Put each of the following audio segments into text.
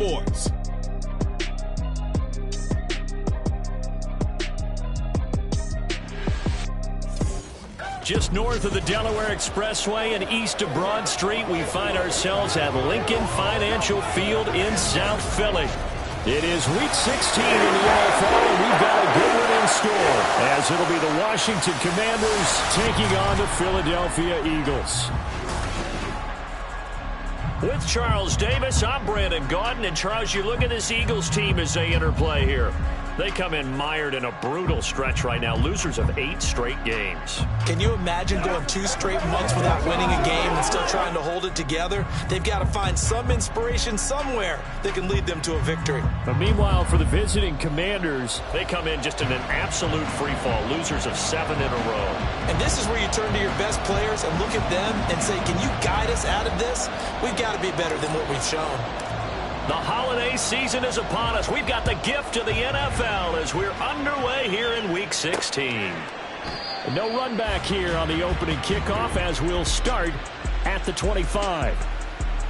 Sports. Just north of the Delaware Expressway and east of Broad Street, we find ourselves at Lincoln Financial Field in South Philly. It is Week 16 in the NFL, and we've got a good one in store, as it'll be the Washington Commanders taking on the Philadelphia Eagles. With Charles Davis, I'm Brandon Gaudin, and Charles, you look at this Eagles team as they interplay here. They come in mired in a brutal stretch right now, losers of 8 straight games. Can you imagine going 2 straight months without winning a game and still trying to hold it together? They've got to find some inspiration somewhere that can lead them to a victory. But meanwhile, for the visiting Commanders, they come in just in an absolute free-fall, losers of 7 in a row. And this is where you turn to your best players and look at them and say, can you guide us out of this? We've got to be better than what we've shown. The holiday season is upon us. We've got the gift of the NFL as we're underway here in Week 16. No run back here on the opening kickoff as we'll start at the 25.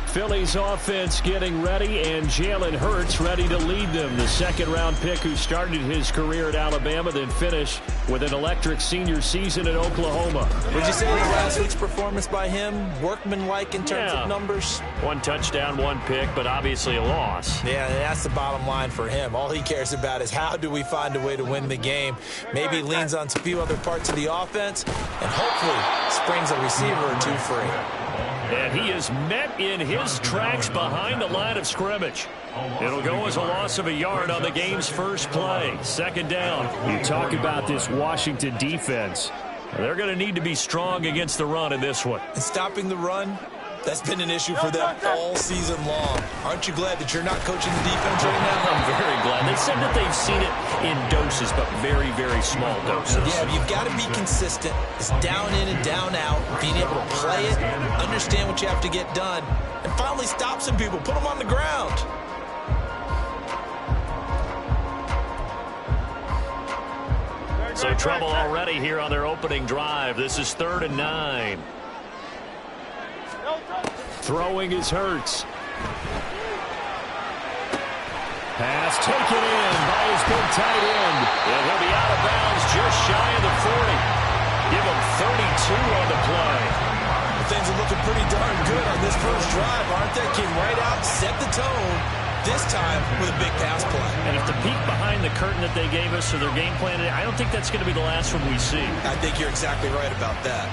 Philly's offense getting ready, and Jalen Hurts ready to lead them. The second-round pick who started his career at Alabama, then finished with an electric senior season at Oklahoma. Would you say last week's performance by him, workmanlike in terms of numbers? 1 touchdown, 1 pick, but obviously a loss. Yeah, that's the bottom line for him. All he cares about is how do we find a way to win the game. Maybe he leans on a few other parts of the offense and hopefully springs a receiver or 2 free. And he is met in his tracks behind the line of scrimmage. It'll go as a loss of a yard on the game's first play. Second down. You talk about this Washington defense. They're going to need to be strong against the run in this one. And stopping the run, that's been an issue for them all season long. Aren't you glad that you're not coaching the defense right now? I'm very glad. They said that they've seen it in doses, but very, very small doses. Yeah, you've got to be consistent. It's down in and down out, being able to play it, understand what you have to get done, and finally stop some people, put them on the ground. So trouble already here on their opening drive. This is 3rd and 9. Throwing is Hurts. Pass taken in by his big tight end. And he'll be out of bounds just shy of the 40. Give him 32 on the play. Things are looking pretty darn good on this first drive, aren't they? Came right out, set the tone, this time with a big pass play. And if the peek behind the curtain that they gave us or their game plan, I don't think that's going to be the last one we see. I think you're exactly right about that.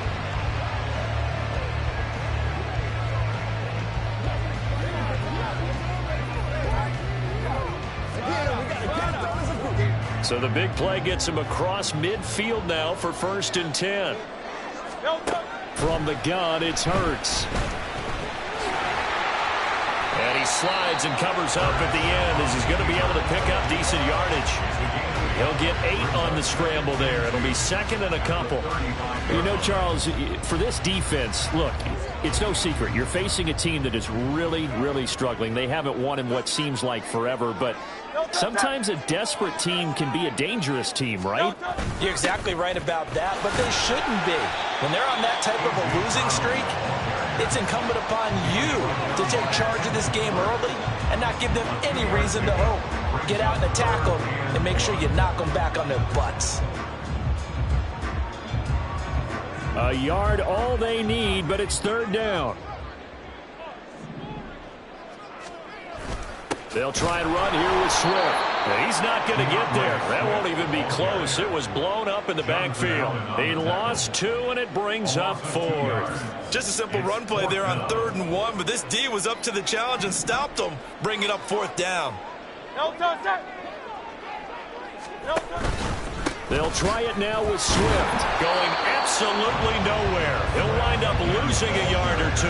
So the big play gets him across midfield now for 1st and 10. From the gun, it's Hurts. And he slides and covers up at the end as he's going to be able to pick up decent yardage. He'll get 8 on the scramble there. It'll be 2nd and a couple. You know, Charles, for this defense, look, it's no secret. You're facing a team that is really, really struggling. They haven't won in what seems like forever, but sometimes a desperate team can be a dangerous team, right? You're exactly right about that, but they shouldn't be. When they're on that type of a losing streak, it's incumbent upon you to take charge of this game early and not give them any reason to hope. Get out and attack them and make sure you knock them back on their butts. A yard all they need, but it's 3rd down. They'll try and run here with Swift. He's not going to get there. That won't even be close. It was blown up in the backfield. He lost 2, and it brings up 4th. Just a simple run play there on 3rd and 1, but this D was up to the challenge and stopped them, bringing up 4th down. They'll try it now with Swift. Going absolutely nowhere. He'll wind up losing a yard or 2.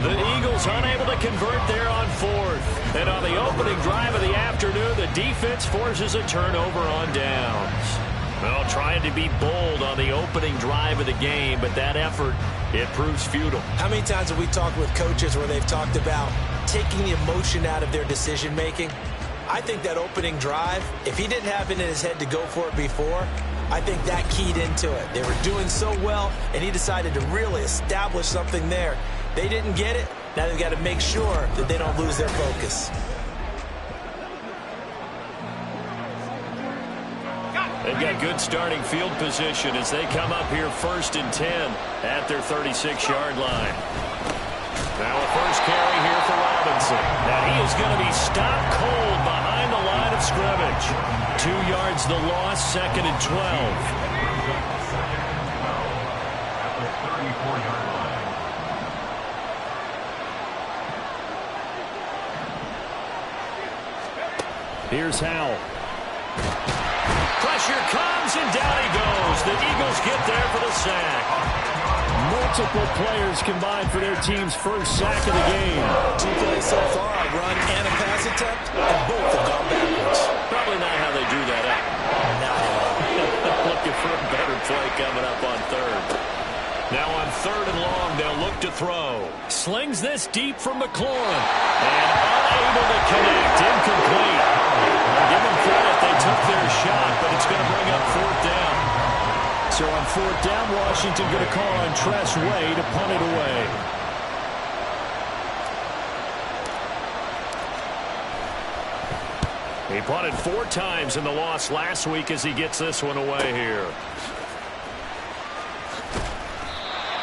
The Eagles unable to convert there on 4th. And on the opening drive of the afternoon, the defense forces a turnover on downs. Well, trying to be bold on the opening drive of the game, but that effort, it proves futile. How many times have we talked with coaches where they've talked about taking the emotion out of their decision-making? I think that opening drive, if he didn't have it in his head to go for it before, I think that keyed into it. They were doing so well, and he decided to really establish something there. They didn't get it. Now they've got to make sure that they don't lose their focus. They've got good starting field position as they come up here 1st and 10 at their 36-yard line. Now a first carry here for Robinson. And he is going to be stopped cold behind the line of scrimmage. 2 yards the loss, 2nd and 12. Here's Howell. Pressure comes, and down he goes. The Eagles get there for the sack. Multiple players combined for their team's first sack of the game. 2 plays so far, a run and a pass attempt, and both have gone backwards. Probably not how they drew that up. No. Looking for a better play coming up on 3rd. Now on 3rd and long, they'll look to throw. Slings this deep from McLaurin. And unable to connect. Incomplete. Give them credit. They took their shot, but it's going to bring up 4th down. So on 4th down, Washington going to call on Tress Way to punt it away. He punted 4 times in the loss last week as he gets this one away here.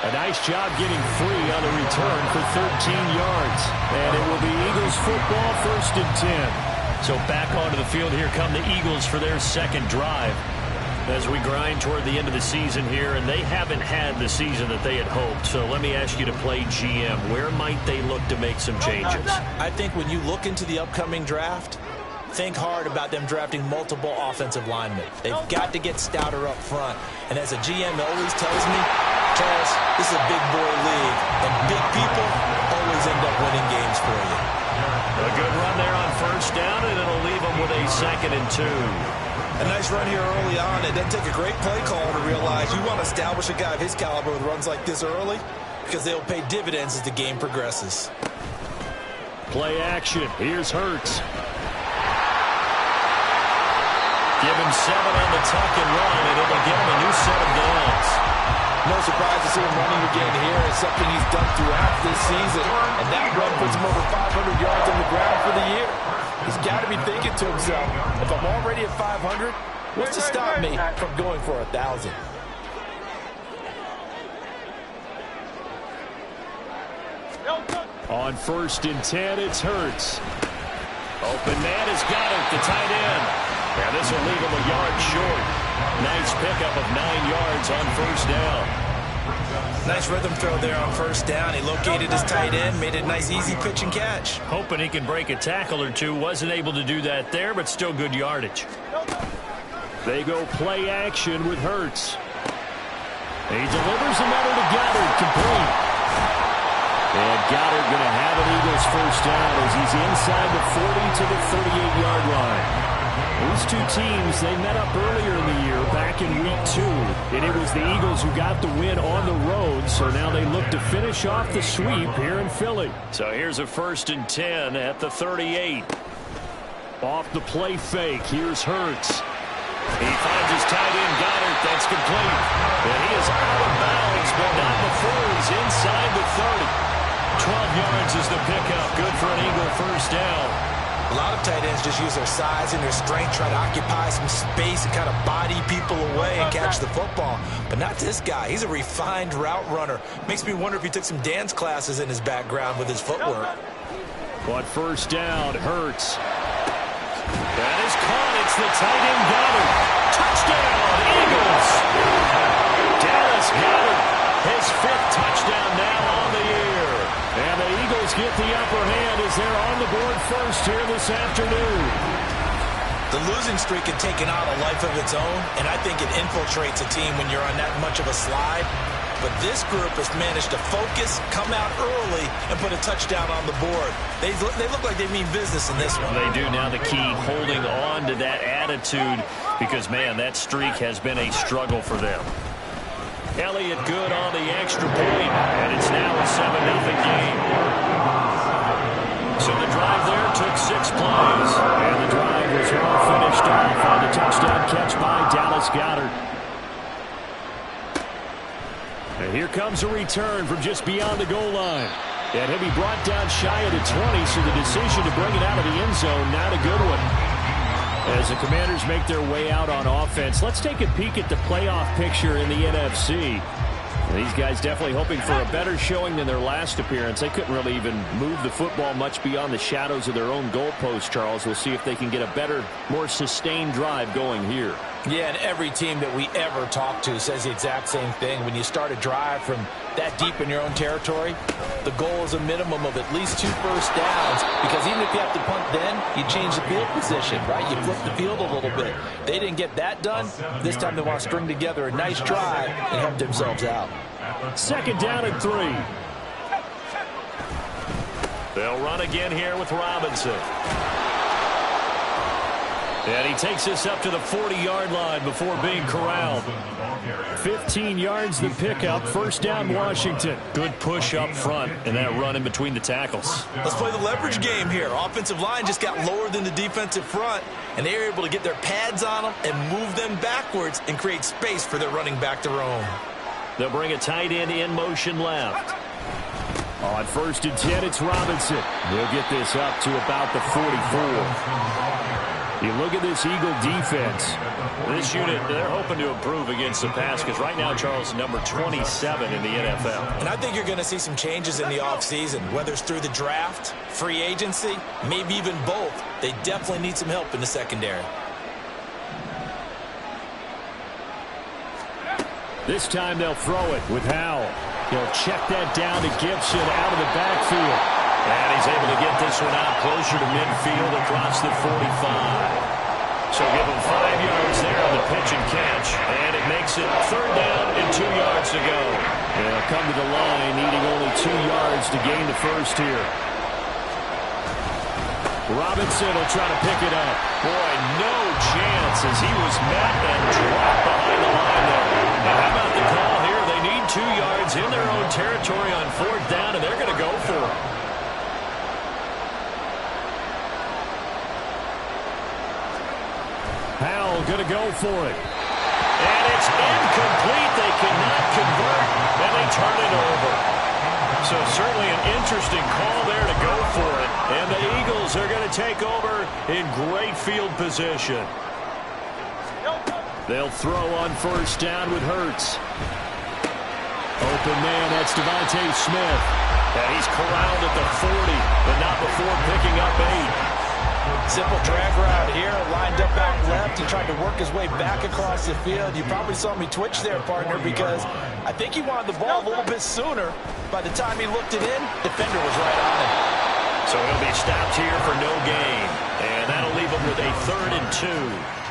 A nice job getting free on the return for 13 yards. And it will be Eagles football, 1st and 10. So back onto the field, here come the Eagles for their 2nd drive. As we grind toward the end of the season here, and they haven't had the season that they had hoped. So let me ask you to play GM. Where might they look to make some changes? I think when you look into the upcoming draft, think hard about them drafting multiple offensive linemen. They've got to get stouter up front. And as a GM always tells me, Charles, this is a big boy league, and big people always end up winning games for you. A good run there on 1st down, and it'll leave them with a 2nd and 2. A nice run here early on. It doesn't take a great play caller to realize you want to establish a guy of his caliber with runs like this early because they'll pay dividends as the game progresses. Play action. Here's Hurts. Give him 7 on the tuck and run, and it'll give him a new set of downs. No surprise to see him running again here. It's something he's done throughout this season. And that run puts him over 500 yards on the ground for the year. He's got to be thinking to himself, if I'm already at 500, what's to stop me from going for 1,000? On 1st and 10, it's Hurts. Open man has got it, the tight end. Now this will leave him a yard short. Nice pickup of 9 yards on 1st down. Nice rhythm throw there on 1st down. He located his tight end, made it a nice easy pitch and catch. Hoping he can break a tackle or two. Wasn't able to do that there, but still good yardage. They go play action with Hurts. He delivers another to Goddard, complete. And Goddard going to have an Eagles 1st down as he's inside the 40 to the 38-yard line. These two teams, they met up earlier in the year, back in week 2, and it was the Eagles who got the win on the road, so now they look to finish off the sweep here in Philly. So here's a 1st and 10 at the 38. Off the play fake, here's Hurts. He finds his tight end, Goddard, that's complete. And he is out of bounds, but not before he's inside the 30. 12 yards is the pickup, good for an Eagle 1st down. A lot of tight ends just use their size and their strength, try to occupy some space and kind of body people away and catch the football. But not this guy. He's a refined route runner. Makes me wonder if he took some dance classes in his background with his footwork. But 1st down, Hurts. That is caught. It's the tight end Goddard. Touchdown, Eagles. Dallas Goddard, his 5th touchdown now on the year. And the Eagles get the upper hand as they're on the board first here this afternoon. The losing streak had taken on a life of its own, and I think it infiltrates a team when you're on that much of a slide. But this group has managed to focus, come out early, and put a touchdown on the board. They look like they mean business in this one. They do. Now the key, holding on to that attitude, because, man, that streak has been a struggle for them. Elliott good on the extra point, and it's now a 7-0 game. So the drive there took 6 plays, and the drive was all finished off on the touchdown catch by Dallas Goddard. And here comes a return from just beyond the goal line. And he'll be brought down shy of the 20, so the decision to bring it out of the end zone, not a good one. As the Commanders make their way out on offense, let's take a peek at the playoff picture in the NFC. These guys definitely hoping for a better showing than their last appearance. They couldn't really even move the football much beyond the shadows of their own goalpost, Charles. We'll see if they can get a better, more sustained drive going here. Yeah, and every team that we ever talk to says the exact same thing. When you start a drive from that deep in your own territory, the goal is a minimum of at least 2 first downs, because even if you have to punt then, you change the field position, right? You flip the field a little bit. They didn't get that done. This time they want to string together a nice drive and help themselves out. 2nd down and 3. They'll run again here with Robinson. And he takes us up to the 40-yard line before being corralled. 15 yards the pickup. 1st down, Washington. Good push up front and that run in between the tackles. Let's play the leverage game here. Offensive line just got lower than the defensive front, and they were able to get their pads on them and move them backwards and create space for their running back to roam. They'll bring a tight end in motion left. On 1st and 10, it's Robinson. He'll get this up to about the 44. You look at this Eagle defense. This unit, they're hoping to improve against the pass, because right now, Charles, number 27 in the NFL. And I think you're going to see some changes in the offseason, whether it's through the draft, free agency, maybe even both. They definitely need some help in the secondary. This time they'll throw it with Howell. He'll check that down to Gibson out of the backfield. And he's able to get this one out closer to midfield across the 45. So give him 5 yards there on the pitch and catch. And it makes it 3rd down and 2 yards to go. They'll come to the line needing only 2 yards to gain the first here. Robinson will try to pick it up. Boy, no chance as he was met and dropped behind the line there. Now how about the call here? They need 2 yards in their own territory on 4th down, and they're going to go for it. Howell going to go for it. And it's incomplete. They cannot convert, and they turn it over. So certainly an interesting call there to go for it. And the Eagles are going to take over in great field position. They'll throw on 1st down with Hurts. Open man, that's Devontae Smith. And he's corralled at the 40, but not before picking up 8. Simple drag route here, lined up out left. He tried to work his way back across the field. You probably saw me twitch there, partner, because I think he wanted the ball a little bit sooner. By the time he looked it in, defender was right on him. So he'll be stopped here for no gain. And that'll leave him with a 3rd and 2.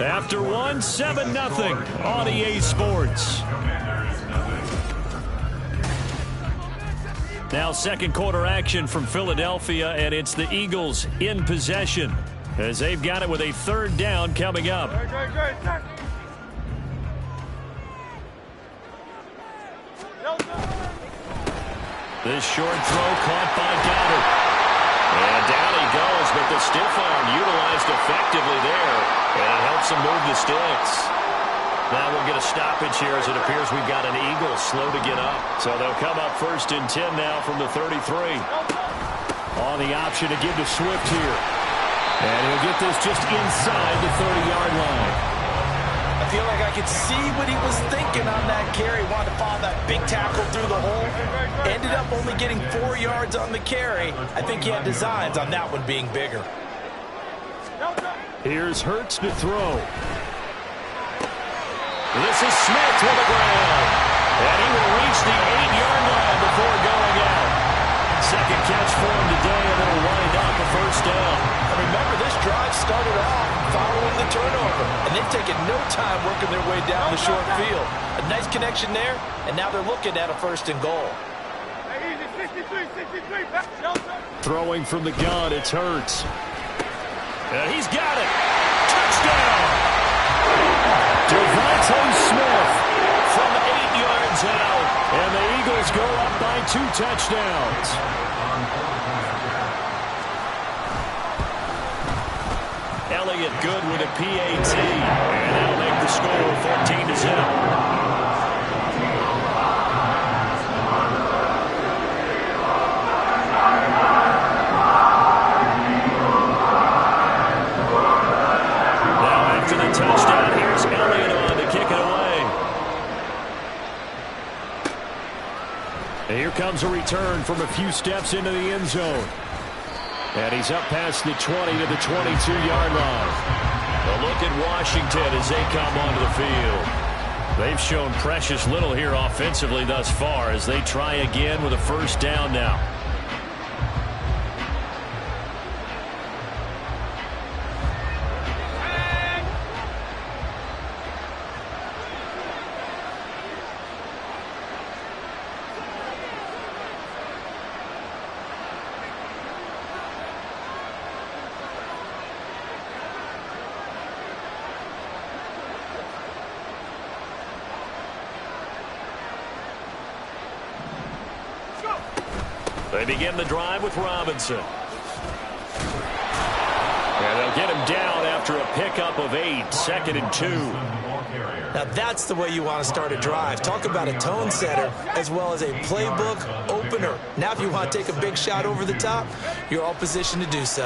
After 1, 7-0 on EA Sports. Now 2nd quarter action from Philadelphia, and it's the Eagles in possession as they've got it with a 3rd down coming up. This short throw caught by Goddard. And down he goes, but the stiff arm utilized effectively there, and it helps him move the sticks. Now we'll get a stoppage here as it appears we've got an Eagle slow to get up. So they'll come up 1st and 10 now from the 33. On the option to give to Swift here. And he'll get this just inside the 30-yard line. I feel like I could see what he was thinking on that carry. Wanted to follow that big tackle through the hole. Ended up only getting 4 yards on the carry. I think he had designs on that one being bigger. Here's Hurts to throw. This is Smith to the ground. And he will reach the 8-yard line before going out. 2nd catch for him today, and it'll wind up a 1st down. And remember, this drive started off following the turnover, and they've taken no time working their way down the short field. A nice connection there, and now they're looking at a 1st and goal. Throwing from the gun, it's Hurts. And he's got it. Touchdown! Devontae Smith from 8 yards out, and the Eagles go up by 2 touchdowns. Elliott good with a PAT, and that'll make the score 14-0. And here comes a return from a few steps into the end zone. And he's up past the 20 to the 22-yard line. A look at Washington as they come onto the field. They've shown precious little here offensively thus far as they try again with a first down now. They begin the drive with Robinson. And they'll get him down after a pickup of 8, 2nd and 2. Now that's the way you want to start a drive. Talk about a tone setter as well as a playbook opener. Now if you want to take a big shot over the top, you're all positioned to do so.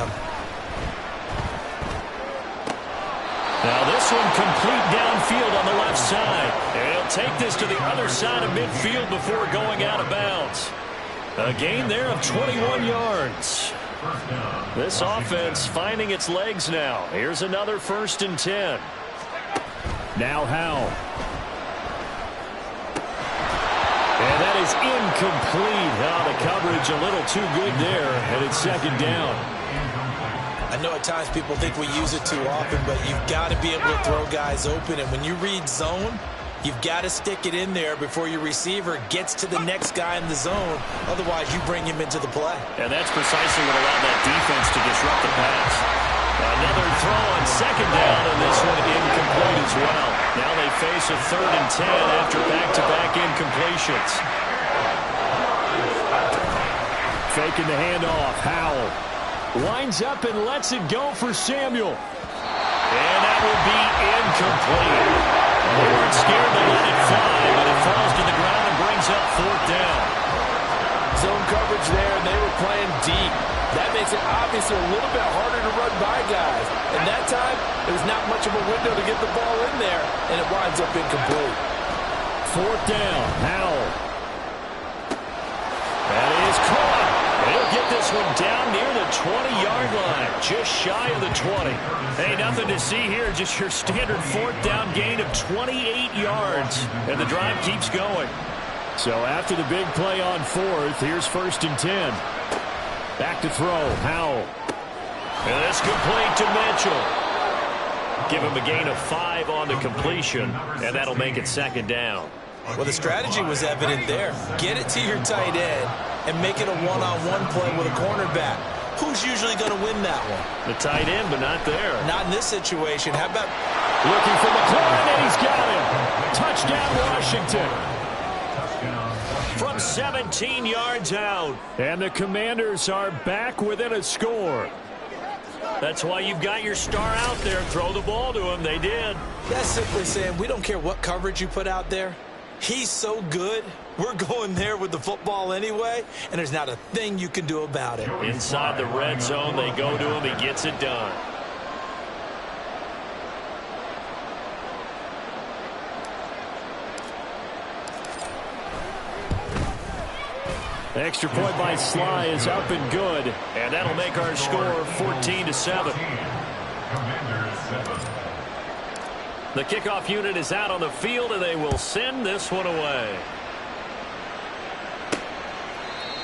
Now this one complete downfield on the left side. And he'll take this to the other side of midfield before going out of bounds. A gain there of 21 yards. This offense finding its legs now. Here's another 1st and 10. Now Howell. And that is incomplete. The coverage a little too good there, and it's 2nd down. I know at times people think we use it too often, but you've got to be able to throw guys open. And when you read zone, you've got to stick it in there before your receiver gets to the next guy in the zone. Otherwise, you bring him into the play. And that's precisely what allowed that defense to disrupt the pass. Another throw on 2nd down, and this one incomplete as well. Now they face a 3rd and 10 after back-to-back incompletions. Faking the handoff. Howell winds up and lets it go for Samuel. And that will be incomplete. They weren't scared to let it fly, but it falls to the ground and brings up 4th down. Zone coverage there, and they were playing deep. That makes it obviously a little bit harder to run by guys. And that time, it was not much of a window to get the ball in there, and it winds up incomplete. 4th down, Howell. That is caught. They'll get this one down near the 20-yard line, just shy of the 20. Hey, nothing to see here, just your standard 4th down gain of 28 yards. And the drive keeps going. So after the big play on 4th, here's 1st and 10. Back to throw, Howell. And that's complete to Mitchell. Give him a gain of 5 on the completion, and that'll make it 2nd down. Well, the strategy was evident there. Get it to your tight end and make it a one-on-one play with a cornerback. Who's usually going to win that one? The tight end, but not there. Not in this situation. How about... Looking for McLaurin, and he's got him. Touchdown, Washington. From 17 yards out. And the Commanders are back within a score. That's why you've got your star out there. Throw the ball to him. They did. That's simply saying we don't care what coverage you put out there. He's so good, we're going there with the football anyway, and there's not a thing you can do about it. Inside the red zone, they go to him. He gets it done. Extra point by Sly is up and good, and that'll make our score 14-7. The kickoff unit is out on the field, and they will send this one away.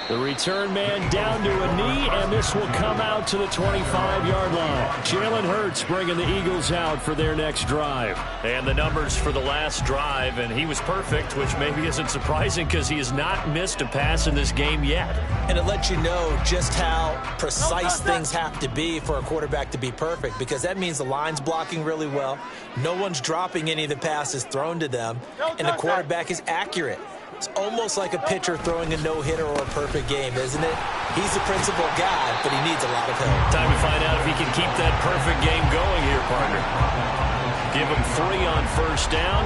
The return man down to a knee, and this will come out to the 25-yard line. Jalen Hurts bringing the Eagles out for their next drive. And the numbers for the last drive, and he was perfect, which maybe isn't surprising because he has not missed a pass in this game yet. And it lets you know just how precise things have to be for a quarterback to be perfect, because that means the line's blocking really well, no one's dropping any of the passes thrown to them, and the quarterback is accurate. It's almost like a pitcher throwing a no-hitter or a perfect game, isn't it? He's the principal guy, but he needs a lot of help. Time to find out if he can keep that perfect game going here, partner. Give him 3 on first down.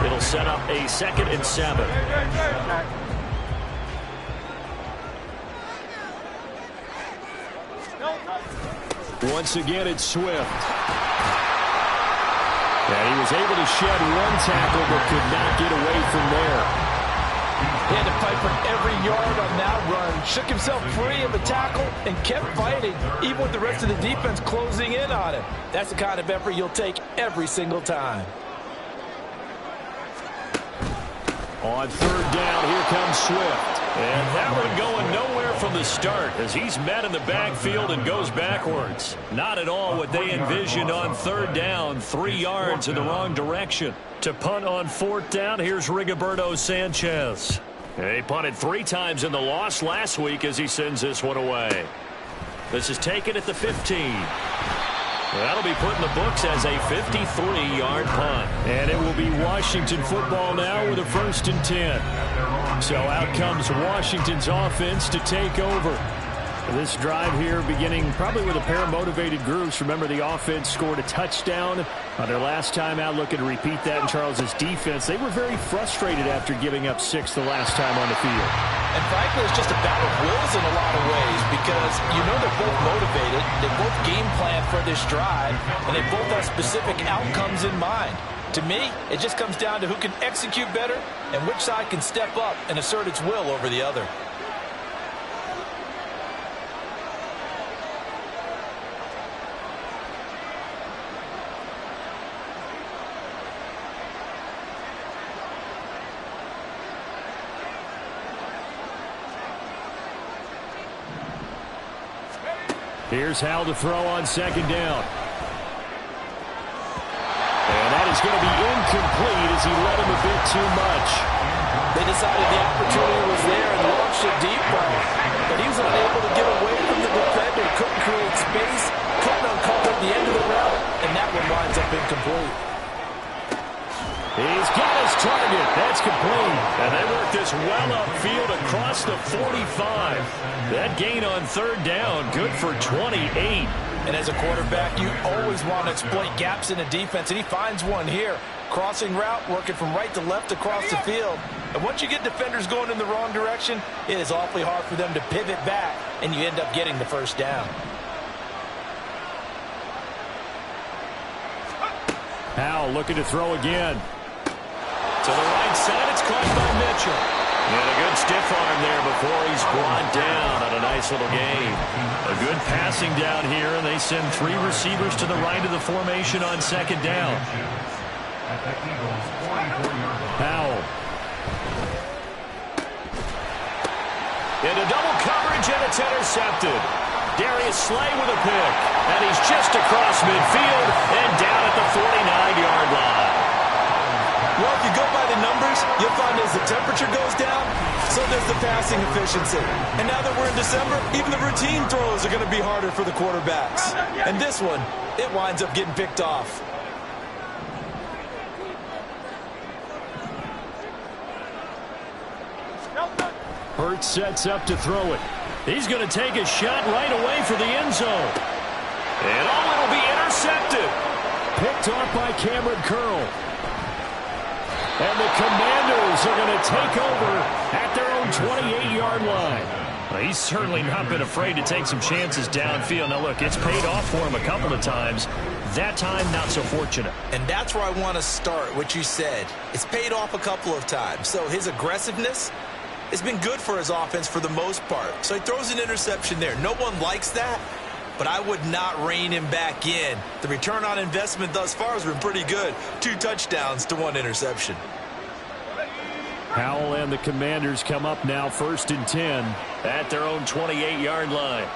It'll set up a 2nd and 7. Once again, it's Swift. And he was able to shed one tackle but could not get away from there. He had to fight for every yard on that run. Shook himself free of a tackle and kept fighting, even with the rest of the defense closing in on him. That's the kind of effort you'll take every single time. On third down, here comes Swift. And that one going nowhere from the start as he's met in the backfield and goes backwards. Not at all what they envisioned on third down. 3 yards in the wrong direction. To punt on fourth down, here's Rigoberto Sanchez. He punted 3 times in the loss last week as he sends this one away. This is taken at the 15. That'll be put in the books as a 53-yard punt. And it will be Washington football now with a 1st and 10. So out comes Washington's offense to take over. This drive here beginning probably with a pair of motivated groups. Remember, the offense scored a touchdown on their last time out. Looking to repeat that in Charles's defense. They were very frustrated after giving up 6 the last time on the field. And frankly, it's just a battle of wills in a lot of ways because you know they're both motivated. They both game plan for this drive, and they both have specific outcomes in mind. To me, it just comes down to who can execute better and which side can step up and assert its will over the other. Here's Howell to throw on 2nd down. And that is going to be incomplete as he led him a bit too much. They decided the opportunity was there and launched it deep, but he was unable to get away from the defender. Couldn't create space, couldn't uncover the end of the route, and that one winds up incomplete. He's got his target. That's complete. And they work this well upfield across the 45. That gain on 3rd down, good for 28. And as a quarterback, you always want to exploit gaps in the defense, and he finds one here. Crossing route, working from right to left across the field. And once you get defenders going in the wrong direction, it is awfully hard for them to pivot back, and you end up getting the 1st down. Howell looking to throw again. To the right side, it's caught by Mitchell. And a good stiff arm there before he's brought down on a nice little gain. A good passing down here, and they send 3 receivers to the right of the formation on 2nd down. Howell. Into double coverage, and it's intercepted. Darius Slay with a pick. And he's just across midfield and down at the 49-yard line. Well, if you go by the numbers, you'll find as the temperature goes down, so does the passing efficiency. And now that we're in December, even the routine throws are going to be harder for the quarterbacks. And this one, it winds up getting picked off. Hurts sets up to throw it. He's going to take a shot right away for the end zone. And it'll be intercepted. Picked off by Cameron Curl. And the Commanders are going to take over at their own 28-yard line. Well, he's certainly not been afraid to take some chances downfield. Now, look, it's paid off for him a couple of times. That time, not so fortunate. And that's where I want to start, what you said. It's paid off a couple of times. So his aggressiveness has been good for his offense for the most part. So he throws an interception there. No one likes that, but I would not rein him back in. The return on investment thus far has been pretty good. 2 touchdowns to 1 interception. Howell and the Commanders come up now 1st and 10 at their own 28-yard line.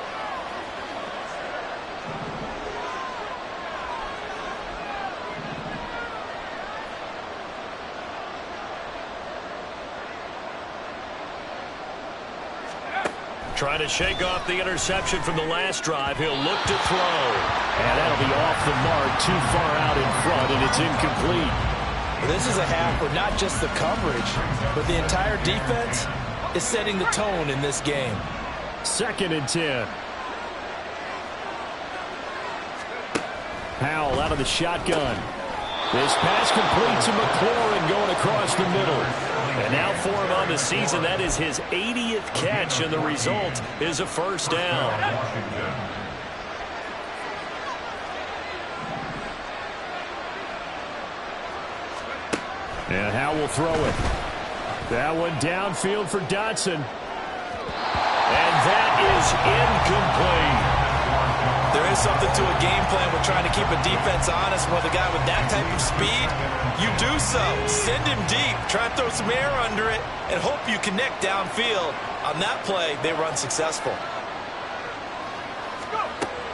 Trying to shake off the interception from the last drive. He'll look to throw. And that'll be off the mark, too far out in front, and it's incomplete. Well, this is a half where not just the coverage, but the entire defense is setting the tone in this game. 2nd and 10. Howell out of the shotgun. This pass complete to McLaurin going across the middle. And now for him on the season, that is his 80th catch, and the result is a 1st down. And Howell will throw it. That one downfield for Dotson. And that is incomplete. There is something to a game plan with trying to keep a defense honest. With a guy with that type of speed, you do so. Send him deep. Try and throw some air under it and hope you connect downfield. On that play, they were unsuccessful.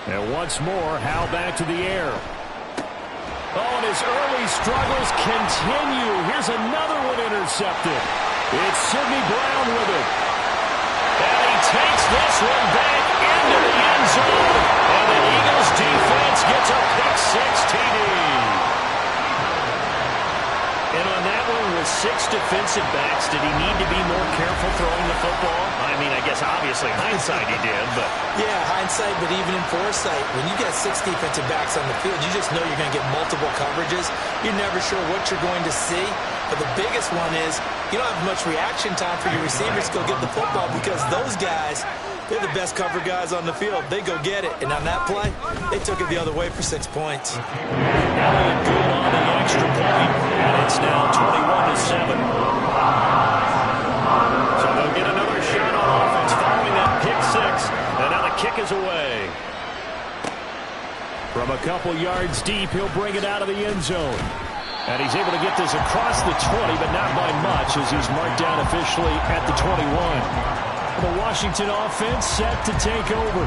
And once more, Howell back to the air. Oh, and his early struggles continue. Here's another one intercepted. It's Sidney Brown with it. And he takes this one back into the end zone. And the Eagles defense gets a pick-six TD. And on that one, with 6 defensive backs, did he need to be more careful throwing the football? I mean, I guess obviously hindsight he did, but... Yeah, hindsight, but even in foresight, when you get 6 defensive backs on the field, you just know you're going to get multiple coverages. You're never sure what you're going to see. But the biggest one is you don't have much reaction time for your receivers to go get the football because those guys, they're the best cover guys on the field. They go get it. And on that play, they took it the other way for 6 points. Elliott good on the extra point. And it's now 21-7. So they'll get another shot on offense following that pick-6. And now the kick is away. From a couple yards deep, he'll bring it out of the end zone. And he's able to get this across the 20, but not by much as he's marked down officially at the 21. The Washington offense set to take over.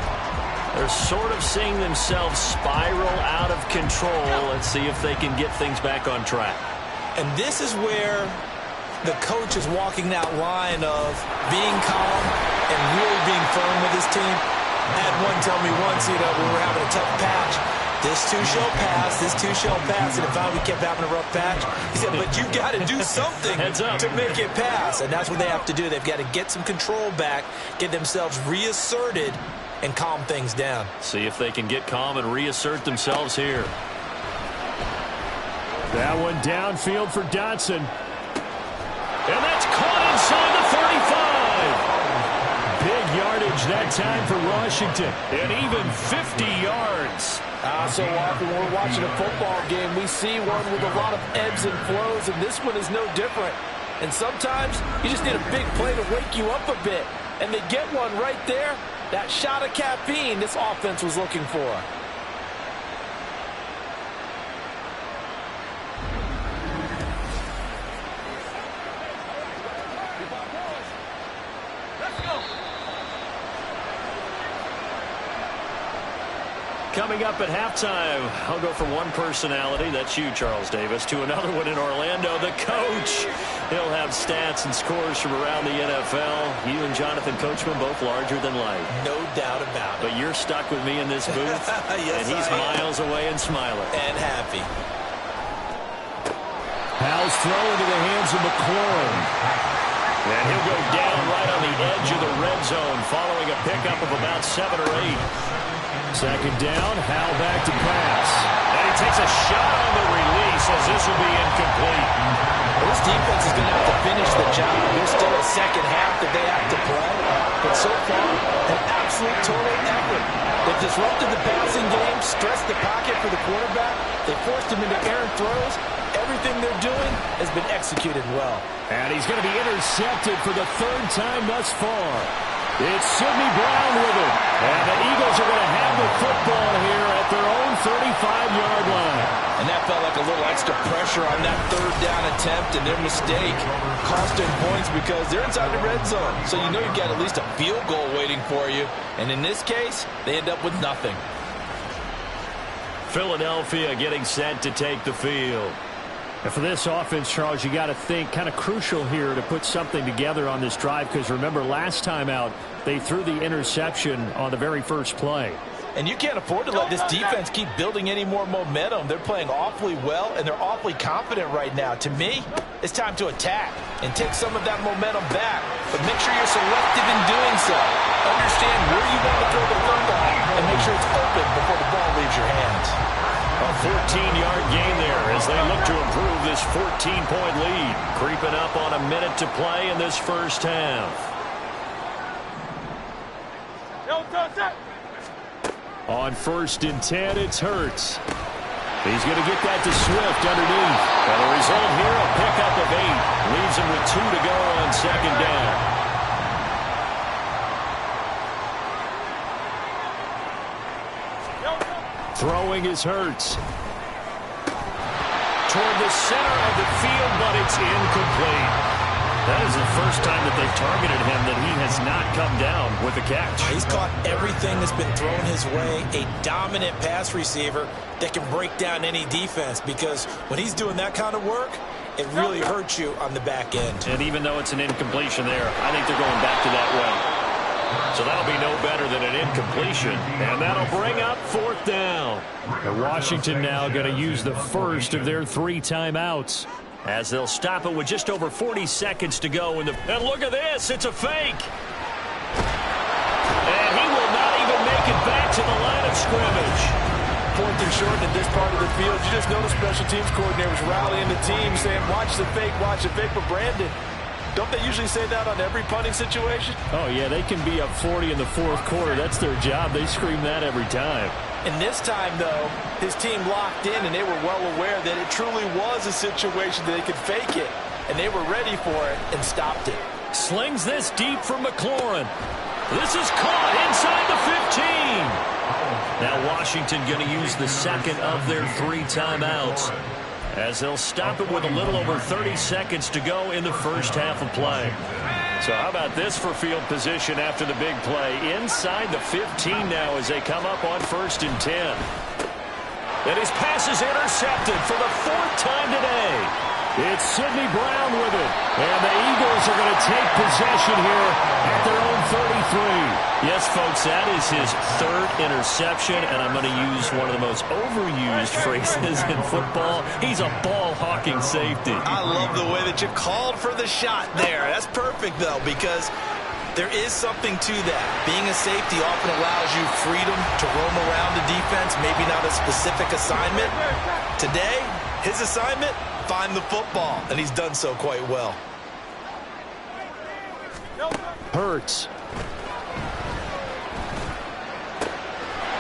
They're sort of seeing themselves spiral out of control. Let's see if they can get things back on track. And this is where the coach is walking that line of being calm and really being firm with his team. I had one tell me once, when we were having a tough patch, this too shall pass, this too shall pass. And if we kept having a rough patch, he said, but you got to do something to make it pass. And that's what they have to do. They've got to get some control back, get themselves reasserted, and calm things down. See if they can get calm and reassert themselves here. That one downfield for Dotson. And that's caught inside the 35. Big yardage that time for Washington. And even 50 yards. So often when we're watching a football game, we see one with a lot of ebbs and flows, and this one is no different. And sometimes you just need a big play to wake you up a bit. And they get one right there. That shot of caffeine this offense was looking for. Coming up at halftime, I'll go from one personality, that's you, Charles Davis, to another one in Orlando, the coach. He'll have stats and scores from around the NFL. You and Jonathan Coachman both larger than life. No doubt about it. But you're stuck with me in this booth, yes, and he's miles away and smiling. And happy. Howell's throw into the hands of McLaurin. And he'll go down right on the edge of the red zone following a pickup of about 7 or 8. Second down, Howell back to pass. And he takes a shot on the release as this will be incomplete. This defense is going to have to finish the job. There's still a second half that they have to play. But so far, an absolute total effort. They've disrupted the passing game, stressed the pocket for the quarterback. They forced him into errant throws. Everything they're doing has been executed well. And he's going to be intercepted for the 3rd time thus far. It's Sidney Brown with it. And the Eagles are going to have the football here at their own 35-yard line. And that felt like a little extra pressure on that 3rd down attempt, and their mistake cost them points because they're inside the red zone. So you know you've got at least a field goal waiting for you. And in this case, they end up with nothing. Philadelphia getting set to take the field. And for this offense, Charles, you got to think kind of crucial here to put something together on this drive because remember last time out they threw the interception on the very first play. And you can't afford to let this defense keep building any more momentum. They're playing awfully well, and they're awfully confident right now. To me, it's time to attack and take some of that momentum back. But make sure you're selective in doing so. Understand where you want to throw the football and make sure it's open before the ball leaves your hands. A 14-yard gain there as they look to improve this 14-point lead. Creeping up on a minute to play in this first half. On 1st and 10, it's Hurts. He's going to get that to Swift underneath. And the result here, a pickup of 8. Leaves him with 2 to go second down. Throwing is Hurts. Toward the center of the field, but it's incomplete. That is the first time that they've targeted him that he has not come down with a catch. He's caught everything that's been thrown his way. A dominant pass receiver that can break down any defense, because when he's doing that kind of work, it really hurts you on the back end. And even though it's an incompletion there, I think they're going back to that way. So that'll be no better than an incompletion. And that'll bring up fourth down. And Washington now going to use the first of their 3 timeouts, as they'll stop it with just over 40 seconds to go. And look at this. It's a fake. And he will not even make it back to the line of scrimmage. 4th and short in this part of the field. You just notice special teams coordinators rallying the team, saying, watch the fake, watch the fake. But Brandon, don't they usually say that on every punting situation? Oh, yeah, they can be up 40 in the 4th quarter. That's their job. They scream that every time. And this time, though, his team locked in, and they were well aware that it truly was a situation that they could fake it, and they were ready for it and stopped it. Slings this deep for McLaurin. This is caught inside the 15. Now Washington going to use the second of their 3 timeouts, as they'll stop it with a little over 30 seconds to go in the first half of play. So how about this for field position after the big play? Inside the 15 now as they come up on 1st and 10. And his pass is intercepted for the 4th time today. It's Sidney Brown with it. And the Eagles are going to take possession here at their own 33. Yes, folks, that is his 3rd interception, and I'm going to use one of the most overused phrases in football. He's a ball-hawking safety. I love the way that you called for the shot there. That's perfect, though, because there is something to that. Being a safety often allows you freedom to roam around the defense, maybe not a specific assignment. Today, his assignment, find the football, and he's done so quite well. Hurts.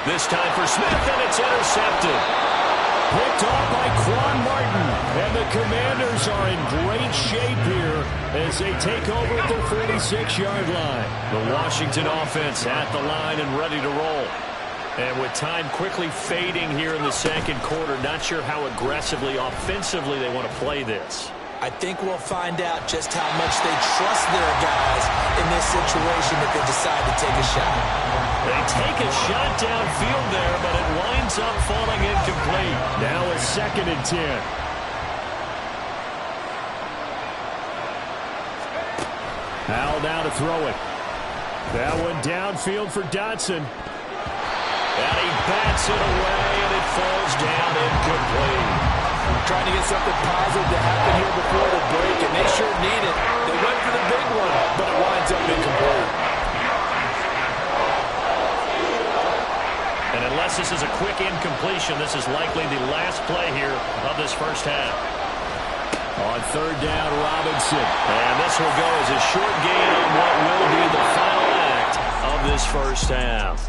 This time for Smith, and it's intercepted. Picked off by Quan Martin. And the Commanders are in great shape here as they take over at their 46-yard line. The Washington offense at the line and ready to roll. And with time quickly fading here in the 2nd quarter, not sure how aggressively, offensively they want to play this. I think we'll find out just how much they trust their guys in this situation if they decide to take a shot. They take a shot downfield there, but it winds up falling incomplete. Now a 2nd and 10. Howell now to throw it. That one downfield for Dotson. And he bats it away, and it falls down incomplete. Trying to get something positive to happen here before the break, and they sure need it. They went for the big one, but it winds up incomplete. And unless this is a quick incompletion, this is likely the last play here of this first half. On 3rd down, Robinson. And this will go as a short gain on what will be the final act of this first half.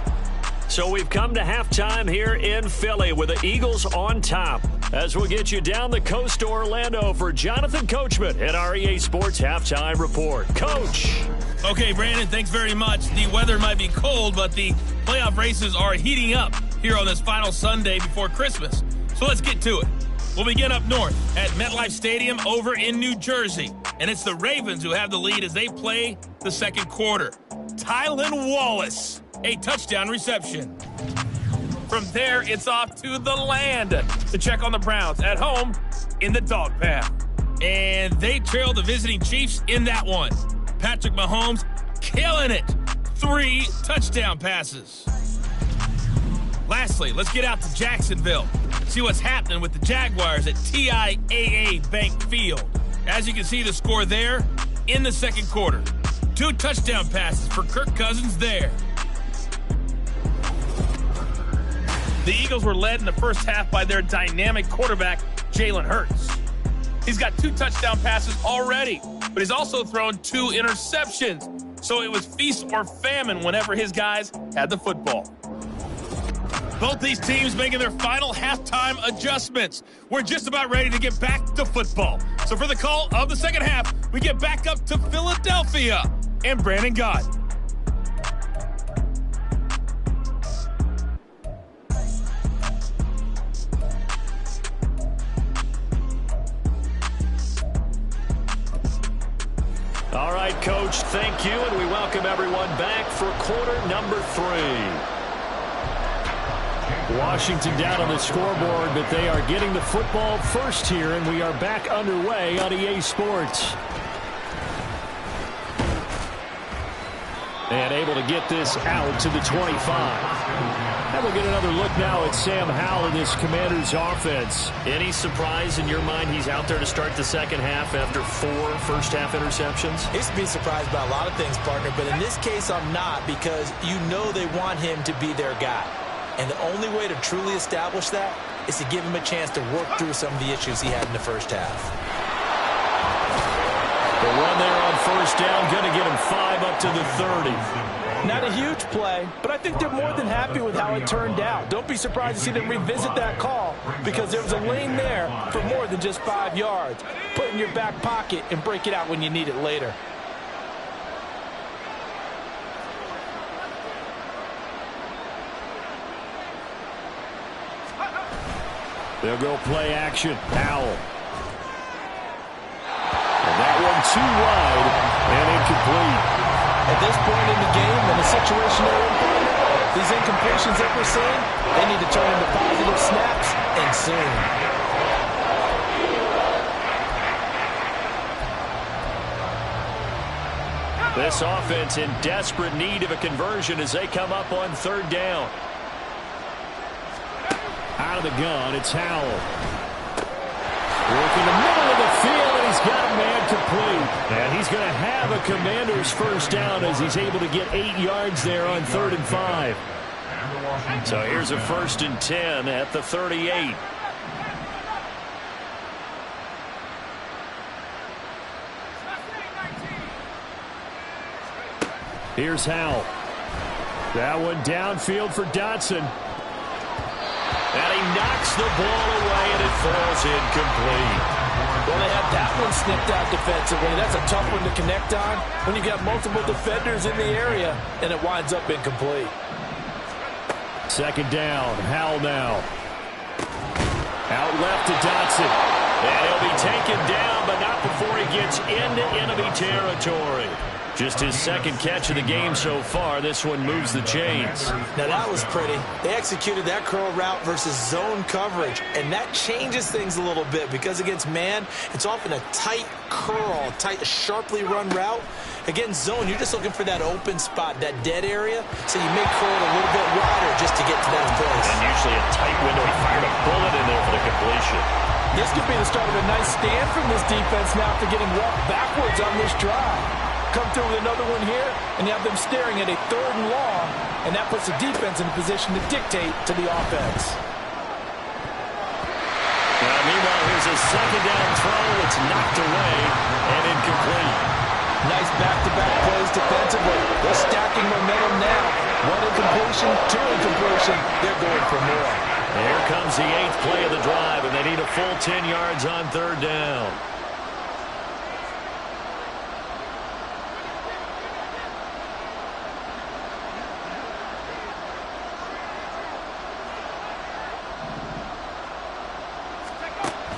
So we've come to halftime here in Philly with the Eagles on top, as we'll get you down the coast to Orlando for Jonathan Coachman at our EA Sports Halftime Report. Coach. Okay, Brandon, thanks very much. The weather might be cold, but the playoff races are heating up here on this final Sunday before Christmas. So let's get to it. We'll begin up north at MetLife Stadium over in New Jersey. And it's the Ravens who have the lead as they play the 2nd quarter. Tylan Wallace, a touchdown reception. From there, it's off to the land to check on the Browns at home in the dog pound. And they trail the visiting Chiefs in that one. Patrick Mahomes killing it. 3 touchdown passes. Lastly, let's get out to Jacksonville. See what's happening with the Jaguars at TIAA Bank Field. As you can see the score there in the 2nd quarter. 2 touchdown passes for Kirk Cousins there. The Eagles were led in the first half by their dynamic quarterback, Jalen Hurts. He's got 2 touchdown passes already, but he's also thrown 2 interceptions. So it was feast or famine whenever his guys had the football. Both these teams making their final halftime adjustments. We're just about ready to get back to football. So for the call of the second half, we get back up to Philadelphia and Brandon Gott. All right, Coach, thank you, and we welcome everyone back for quarter number 3. Washington down on the scoreboard, but they are getting the football first here, and we are back underway on EA Sports. And able to get this out to the 25. And we'll get another look now at Sam Howell in this Commanders offense. Any surprise in your mind he's out there to start the second half after 4 first-half interceptions? He's to be surprised by a lot of things, partner, but in this case I'm not, because you know they want him to be their guy. And the only way to truly establish that is to give him a chance to work through some of the issues he had in the first half. The run there on first down, going to get him 5 up to the 30. Not a huge play, but I think they're more than happy with how it turned out. Don't be surprised to see them revisit that call, because there was a lane there for more than just 5 yards. Put it in your back pocket and break it out when you need it later. They'll go play action. Howell. And that one too wide and incomplete. At this point in the game, in the situation they're in, these incompletions that we're seeing, they need to turn into positive snaps, and soon. This offense in desperate need of a conversion as they come up on third down. Out of the gun, it's Howell. Working the middle of the field, and he's got a man complete. And he's going to have a Commander's first down as he's able to get 8 yards there on 3rd and 5. So here's a 1st and 10 at the 38. Here's Howell. That one downfield for Dotson. And he knocks the ball away, and it falls incomplete. Well, they had that one snipped out defensively. That's a tough one to connect on when you got multiple defenders in the area, and it winds up incomplete. 2nd down, Howell now. Out left to Dotson. And he'll be taken down, but not before he gets into enemy territory. Just his 2nd catch of the game so far. This one moves the chains. Now that was pretty. They executed that curl route versus zone coverage, and that changes things a little bit because against man, it's often a tight curl, tight, sharply run route. Against zone, you're just looking for that open spot, that dead area, so you may curl it a little bit wider just to get to that place. And usually a tight window. He fired a bullet in there for the completion. This could be the start of a nice stand from this defense now after getting walked backwards on this drive. Come through with another one here, and you have them staring at a 3rd and long, and that puts the defense in a position to dictate to the offense. Meanwhile, here's a 2nd down throw. It's knocked away and incomplete. Nice back-to-back plays defensively. They're stacking momentum now. 1 incompletion, 2 incompletion. They're going for more. Here comes the 8th play of the drive, and they need a full 10 yards on 3rd down.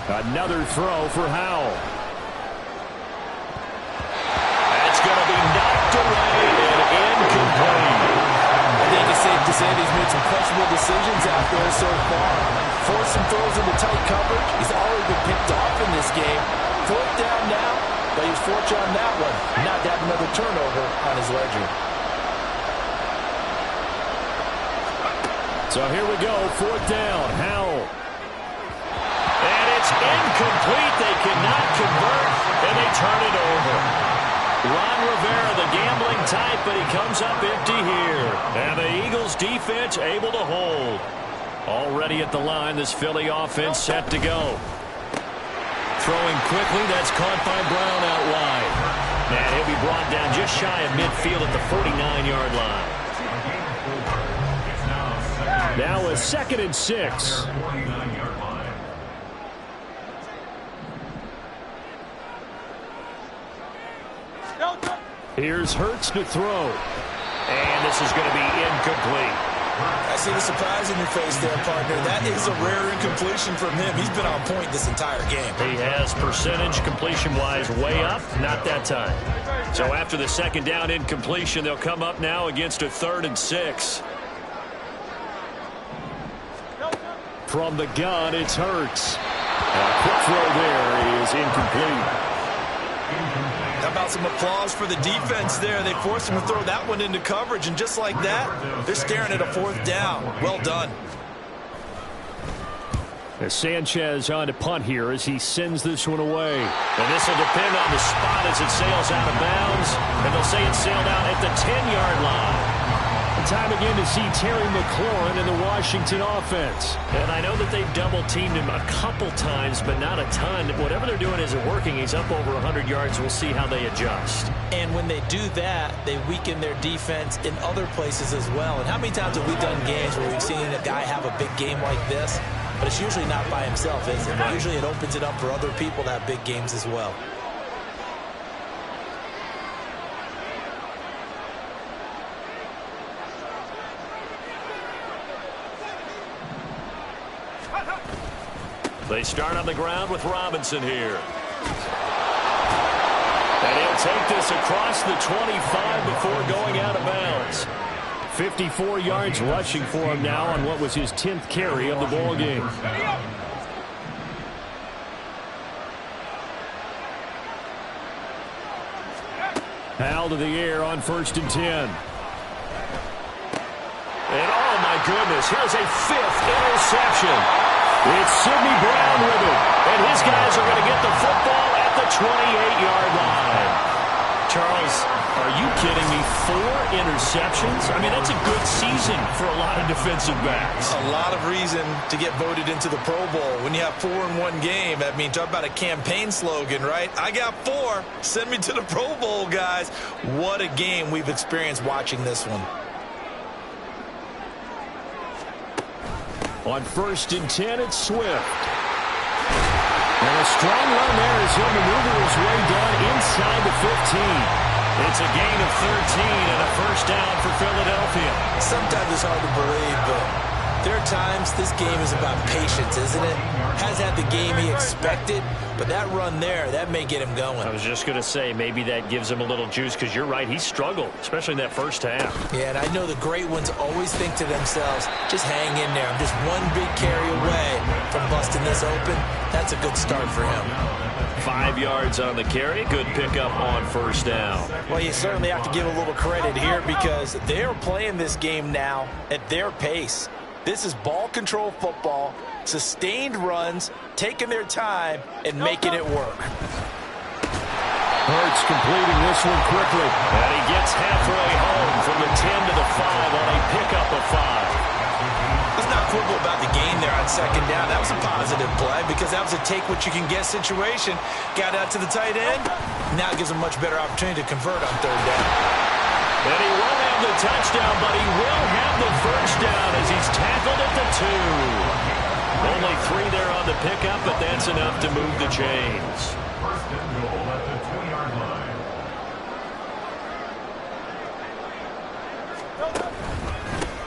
Another throw for Howell. That's going to be knocked away and incomplete. I think it's safe to say he's made some questionable decisions out there so far. Forced some throws into tight coverage. He's already been picked off in this game. 4th down now, but he's fortunate on that one. Not to have another turnover on his ledger. So here we go, 4th down, Howell. And it's incomplete. They cannot convert, and they turn it over. Ron Rivera, the gambling type, but he comes up empty here. And the Eagles defense able to hold. Already at the line, this Philly offense set to go. Throwing quickly, that's caught by Brown out wide. And he'll be brought down just shy of midfield at the 49-yard line. Now a 2nd and 6. Here's Hurts to throw. And this is going to be incomplete. I see the surprise in your face there, partner. That is a rare incompletion from him. He's been on point this entire game. He has percentage completion-wise way up, not that time. So after the second down incompletion, they'll come up now against a 3rd and 6. From the gun, it's Hurts. A quick throw there is incomplete. How about some applause for the defense there? They forced him to throw that one into coverage, and just like that, they're staring at a 4th down. Well done. As Sanchez on to punt here as he sends this one away. And this will depend on the spot as it sails out of bounds. And they'll say it sailed out at the 10-yard line. Time again to see Terry McLaurin in the Washington offense. And I know that they've double-teamed him a couple times, but not a ton. Whatever they're doing isn't working. He's up over 100 yards. We'll see how they adjust. And when they do that, they weaken their defense in other places as well. And how many times have we done games where we've seen a guy have a big game like this? But it's usually not by himself, is it? Usually it opens it up for other people to have big games as well. They start on the ground with Robinson here. And he'll take this across the 25 before going out of bounds. 54 yards rushing for him now on what was his 10th carry of the ball game. Hal to the air on 1st and 10. And oh my goodness, here's a 5th interception. It's Sidney Brown with it, and his guys are going to get the football at the 28-yard line. Charles, are you kidding me? 4 interceptions? I mean, that's a good season for a lot of defensive backs. A lot of reason to get voted into the Pro Bowl. When you have 4 in one game, I mean, talk about a campaign slogan, right? I got 4. Send me to the Pro Bowl, guys. What a game we've experienced watching this one. On 1st and 10, it's Swift. And a strong run there as he'll maneuver his way down inside the 15. It's a gain of 13 and a 1st down for Philadelphia. Sometimes it's hard to believe, but there are times this game is about patience, isn't it? Has had the game he expected, but that run there, that may get him going. I was just going to say, maybe that gives him a little juice, because you're right, he struggled, especially in that 1st half. Yeah, and I know the great ones always think to themselves, just hang in there. I'm just one big carry away from busting this open. That's a good start for him. 5 yards on the carry. Good pickup on 1st down. Well, you certainly have to give a little credit here because they're playing this game now at their pace. This is ball control football, sustained runs, taking their time, and making it work. Hurts completing this one quickly. And he gets halfway home from the 10 to the 5 on a pickup of 5. Let's not quibble about the gain there on 2nd down. That was a positive play because that was a take-what-you-can-get situation. Got out to the tight end. Now it gives him a much better opportunity to convert on 3rd down. And he won't have the touchdown, but he will have the 1st down as he's tackled at the 2. Only 3 there on the pickup, but that's enough to move the chains.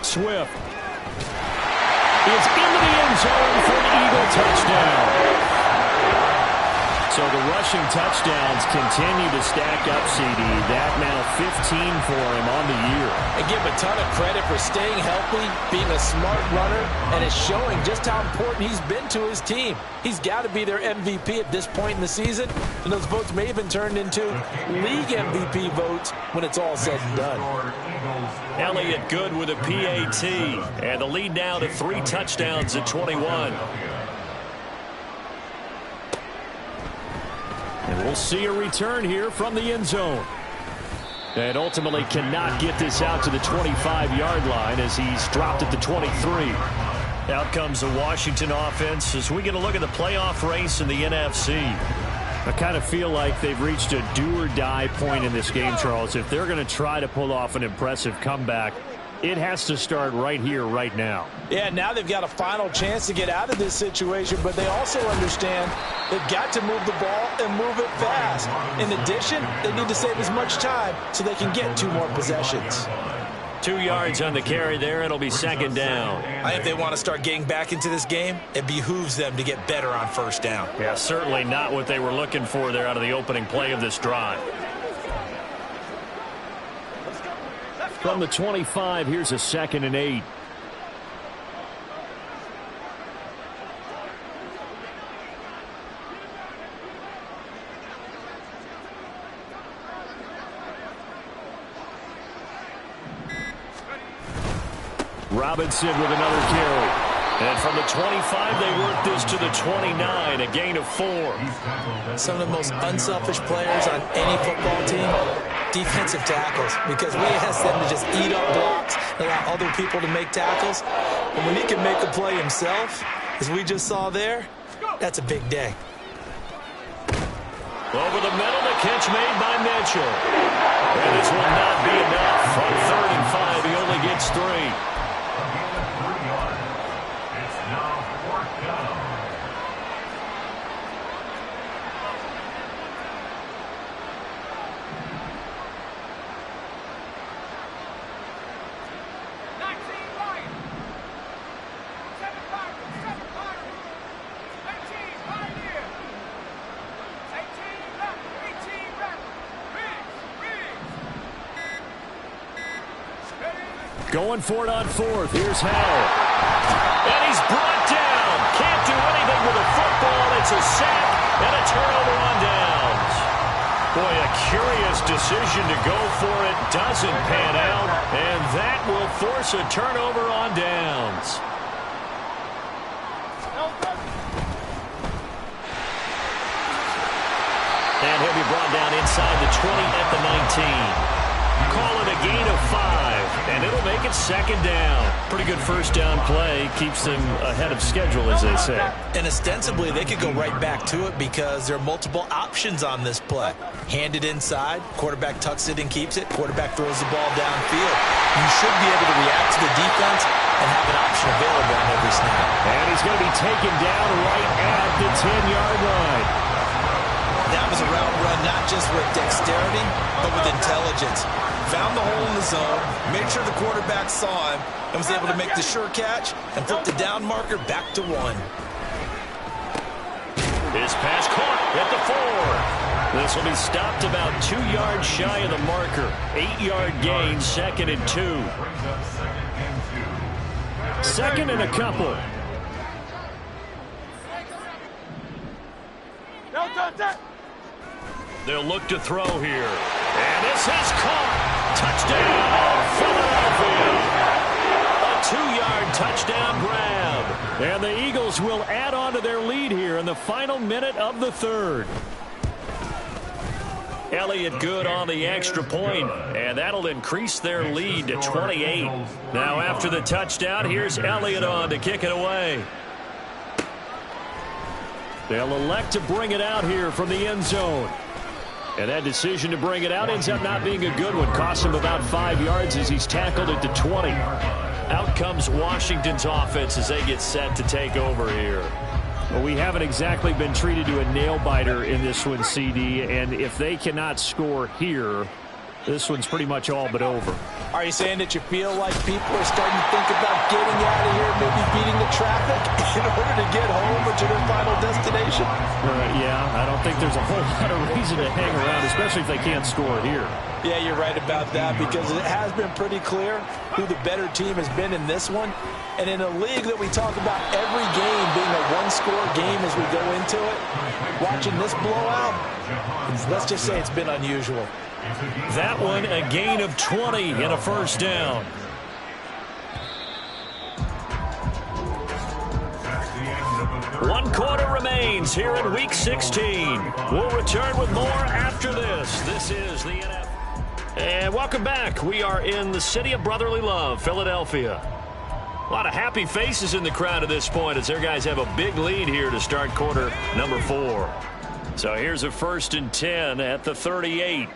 Swift is into the end zone for an Eagle touchdown. So the rushing touchdowns continue to stack up, CD. That now 15 for him on the year. I give him a ton of credit for staying healthy, being a smart runner, and it's showing just how important he's been to his team. He's got to be their MVP at this point in the season, and those votes may have been turned into league MVP votes when it's all said and done. Elliott good with a PAT, and the lead now to 3 touchdowns at 21. And we'll see a return here from the end zone. And ultimately cannot get this out to the 25-yard line as he's dropped at the 23. Out comes the Washington offense as we get a look at the playoff race in the NFC. I kind of feel like they've reached a do-or-die point in this game, Charles. If they're going to try to pull off an impressive comeback, It has to start right here, right now. Yeah, now they've got a final chance to get out of this situation, but they also understand they've got to move the ball and move it fast. In addition, they need to save as much time so they can get 2 more possessions. 2 yards on the carry there. It'll be second down. I think they want to start getting back into this game. It behooves them to get better on first down. Yeah, certainly not what they were looking for there out of the opening play of this drive. From the 25, here's a 2nd and 8. Robinson with another carry. And from the 25, they work this to the 29, a gain of 4. Some of the most unselfish players on any football team, defensive tackles, because we ask them to just eat up blocks, allow other people to make tackles. And when he can make a play himself, as we just saw there, that's a big day. Over the middle, the catch made by Mitchell. And this will not be enough. On 3rd and 5, he only gets 3. Going for it on 4th. Here's Howell. And he's brought down. Can't do anything with the football. It's a sack and a turnover on downs. Boy, a curious decision to go for it. Doesn't pan out. And that will force a turnover on downs. And he'll be brought down inside the 20 at the 19. Call it a gain of 5, and it'll make it 2nd down. Pretty good first down play. Keeps them ahead of schedule, as they say. And ostensibly, they could go right back to it because there are multiple options on this play. Hand it inside, quarterback tucks it and keeps it, quarterback throws the ball downfield. You should be able to react to the defense and have an option available on every snap. And he's going to be taken down right at the 10-yard line. That was a route run not just with dexterity, but with intelligence. Found the hole in the zone, made sure the quarterback saw him, and was able to make the sure catch and flip the down marker back to 1. His pass caught at the 4. This will be stopped about 2 yards shy of the marker. 8-yard gain, 2nd and 2. 2nd and a couple. They'll look to throw here. And this is caught. Touchdown, Philadelphia. A 2-yard touchdown grab. And the Eagles will add on to their lead here in the final minute of the 3rd. Elliott good on the extra point, and that'll increase their lead to 28. Now after the touchdown, here's Elliott on to kick it away. They'll elect to bring it out here from the end zone. And that decision to bring it out ends up not being a good one. Costs him about 5 yards as he's tackled it to 20. Out comes Washington's offense as they get set to take over here. Well, we haven't exactly been treated to a nail-biter in this one, CD. And if they cannot score here, this one's pretty much all but over. Are you saying that you feel like people are starting to think about getting out of here, maybe beating the traffic in order to get home or to their final destination? Yeah, I don't think there's a whole lot of reason to hang around, especially if they can't score here. Yeah, you're right about that because it has been pretty clear who the better team has been in this one. And in a league that we talk about every game being a one-score game as we go into it, watching this blowout, let's just say it's been unusual. That one, a gain of 20 and a first down. One quarter remains here in Week 16. We'll return with more after this. This is the NFL. And welcome back. We are in the city of brotherly love, Philadelphia. A lot of happy faces in the crowd at this point as their guys have a big lead here to start quarter number 4. So here's a 1st and 10 at the 38.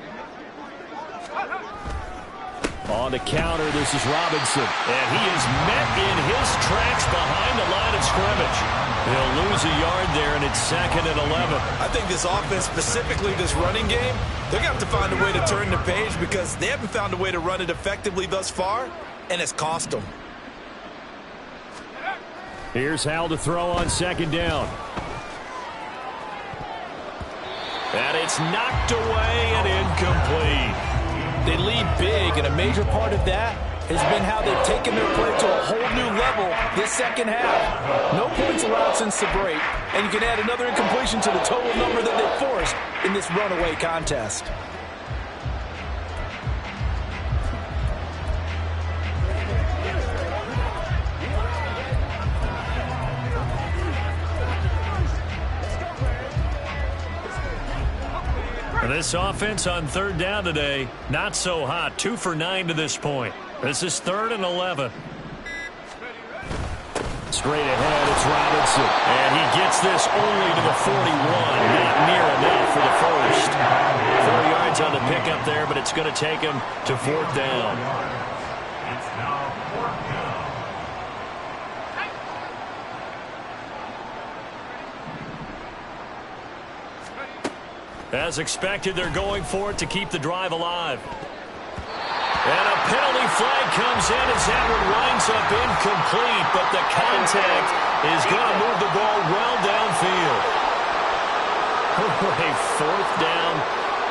On the counter, this is Robinson. And he is met in his tracks behind the line of scrimmage. He'll lose a yard there, and it's 2nd and 11. I think this offense, specifically this running game, they're going to have to find a way to turn the page because they haven't found a way to run it effectively thus far, and it's cost them. Here's Howell to throw on 2nd down. And it's knocked away and incomplete. They lead big, and a major part of that has been how they've taken their play to a whole new level this second half. No points allowed since the break, and you can add another incompletion to the total number that they forced in this runaway contest. This offense on 3rd down today, not so hot. 2 for 9 to this point. This is 3rd and 11. Straight ahead, it's Robinson. And he gets this only to the 41. Not near enough for the first. 4 yards on the pickup there, but it's going to take him to 4th down. As expected, they're going for it to keep the drive alive. And a penalty flag comes in as that one winds up incomplete, but the contact is going to move the ball well downfield. A 4th down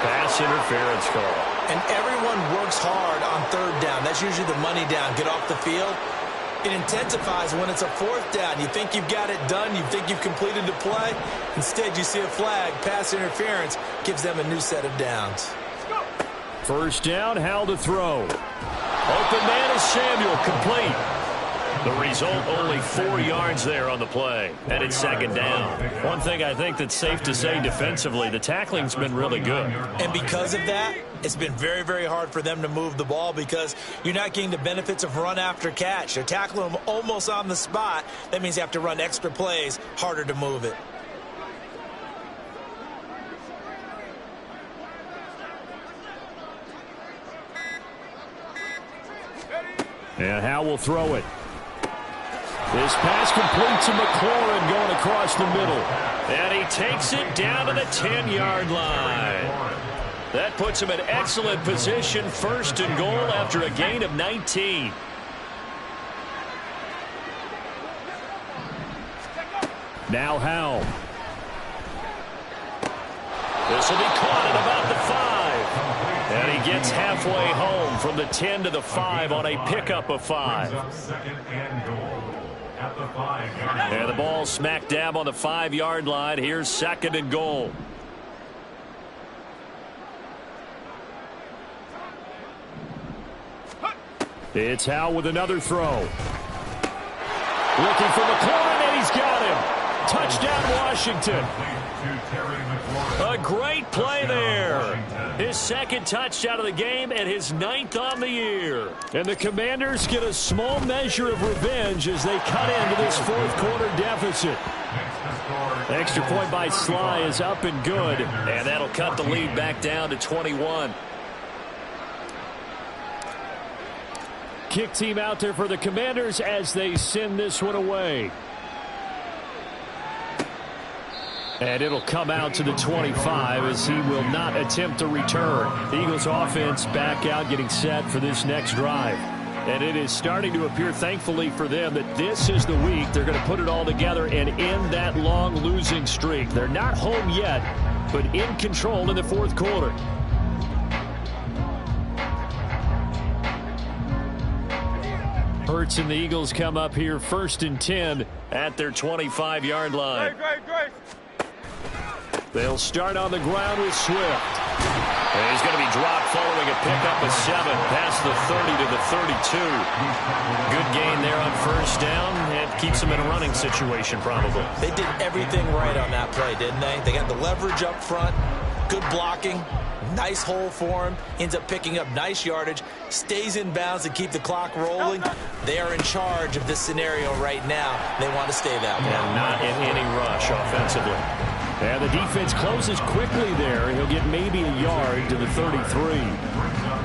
pass interference call. And everyone works hard on 3rd down. That's usually the money down. Get off the field. It intensifies when it's a 4th down. You think you've got it done. You think you've completed the play. Instead, you see a flag. Pass interference gives them a new set of downs. 1st down, Howell to throw. Open man is Samuel, complete. The result, only 4 yards there on the play. And it's 2nd down. One thing I think that's safe to say defensively, the tackling's been really good. And because of that, it's been very, very hard for them to move the ball because you're not getting the benefits of run after catch. They're tackling them almost on the spot. That means you have to run extra plays, harder to move it. And Howell will throw it. This pass complete to McLaurin going across the middle. And he takes it down to the 10-yard line. That puts him in excellent position, 1st and goal after a gain of 19. Now Howell. This will be caught at about the 5. And he gets halfway home from the 10 to the 5 on a pickup of 5. And the ball smack dab on the 5-yard line. Here's 2nd and goal. It's Howell with another throw. Looking for McLaurin, and he's got him. Touchdown, Washington. A great play there. His 2nd touchdown of the game and his 9th on the year. And the Commanders get a small measure of revenge as they cut into this 4th quarter deficit. Extra point by Sly is up and good. And that'll cut the lead back down to 21. Kick team out there for the Commanders as they send this one away. And it'll come out to the 25 as he will not attempt to return. The Eagles offense back out getting set for this next drive. And it is starting to appear, thankfully for them, that this is the week they're going to put it all together and end that long losing streak. They're not home yet, but in control in the 4th quarter. Hurts and the Eagles come up here 1st and 10 at their 25-yard line. They'll start on the ground with Swift. And he's going to be dropped following a pickup of 7 past the 30 to the 32. Good gain there on 1st down. It keeps them in a running situation probably. They did everything right on that play, didn't they? They got the leverage up front, good blocking, nice hole for him, ends up picking up nice yardage, stays in bounds to keep the clock rolling. They are in charge of this scenario right now. They want to stay that way. And not in any rush offensively. And the defense closes quickly there. He'll get maybe a yard to the 33.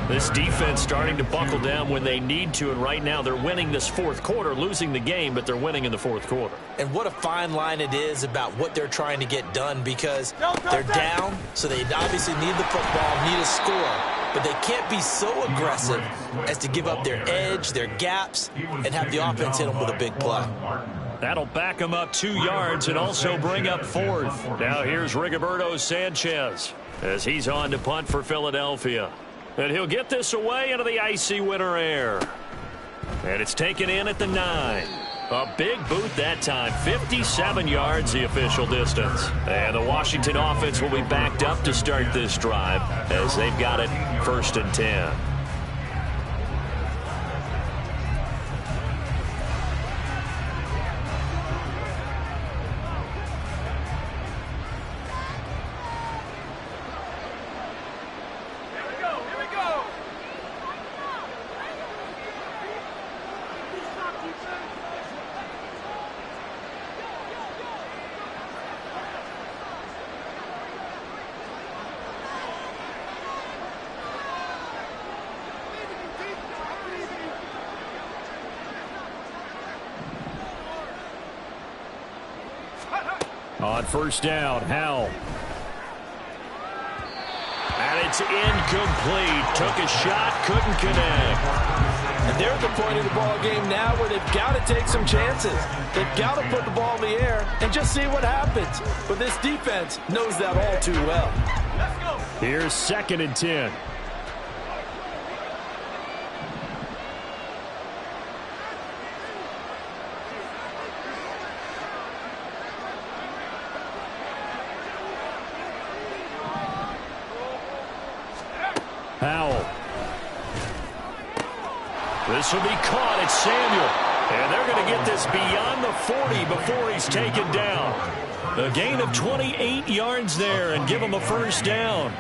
This defense starting to buckle down when they need to, and right now they're winning this fourth quarter, losing the game, but they're winning in the fourth quarter. And what a fine line it is about what they're trying to get done, because they're down, so they obviously need the football, need a score, but they can't be so aggressive as to give up their edge, their gaps, and have the offense hit them with a big play. That'll back them up 2 yards and also bring up fourth. Now here's Rigoberto Sanchez as he's on to punt for Philadelphia. And he'll get this away into the icy winter air. And it's taken in at the 9. A big boot that time. 57 yards the official distance. And the Washington offense will be backed up to start this drive as they've got it 1st and 10. On 1st down, Howell. And it's incomplete. Took a shot, couldn't connect. And they're at the point of the ball game now where they've got to take some chances. They've got to put the ball in the air and just see what happens. But this defense knows that all too well. Let's go. Here's 2nd and 10. Howell. This will be caught. It's Samuel. And they're going to get this beyond the 40 before he's taken down. A gain of 28 yards there and give him a 1st down.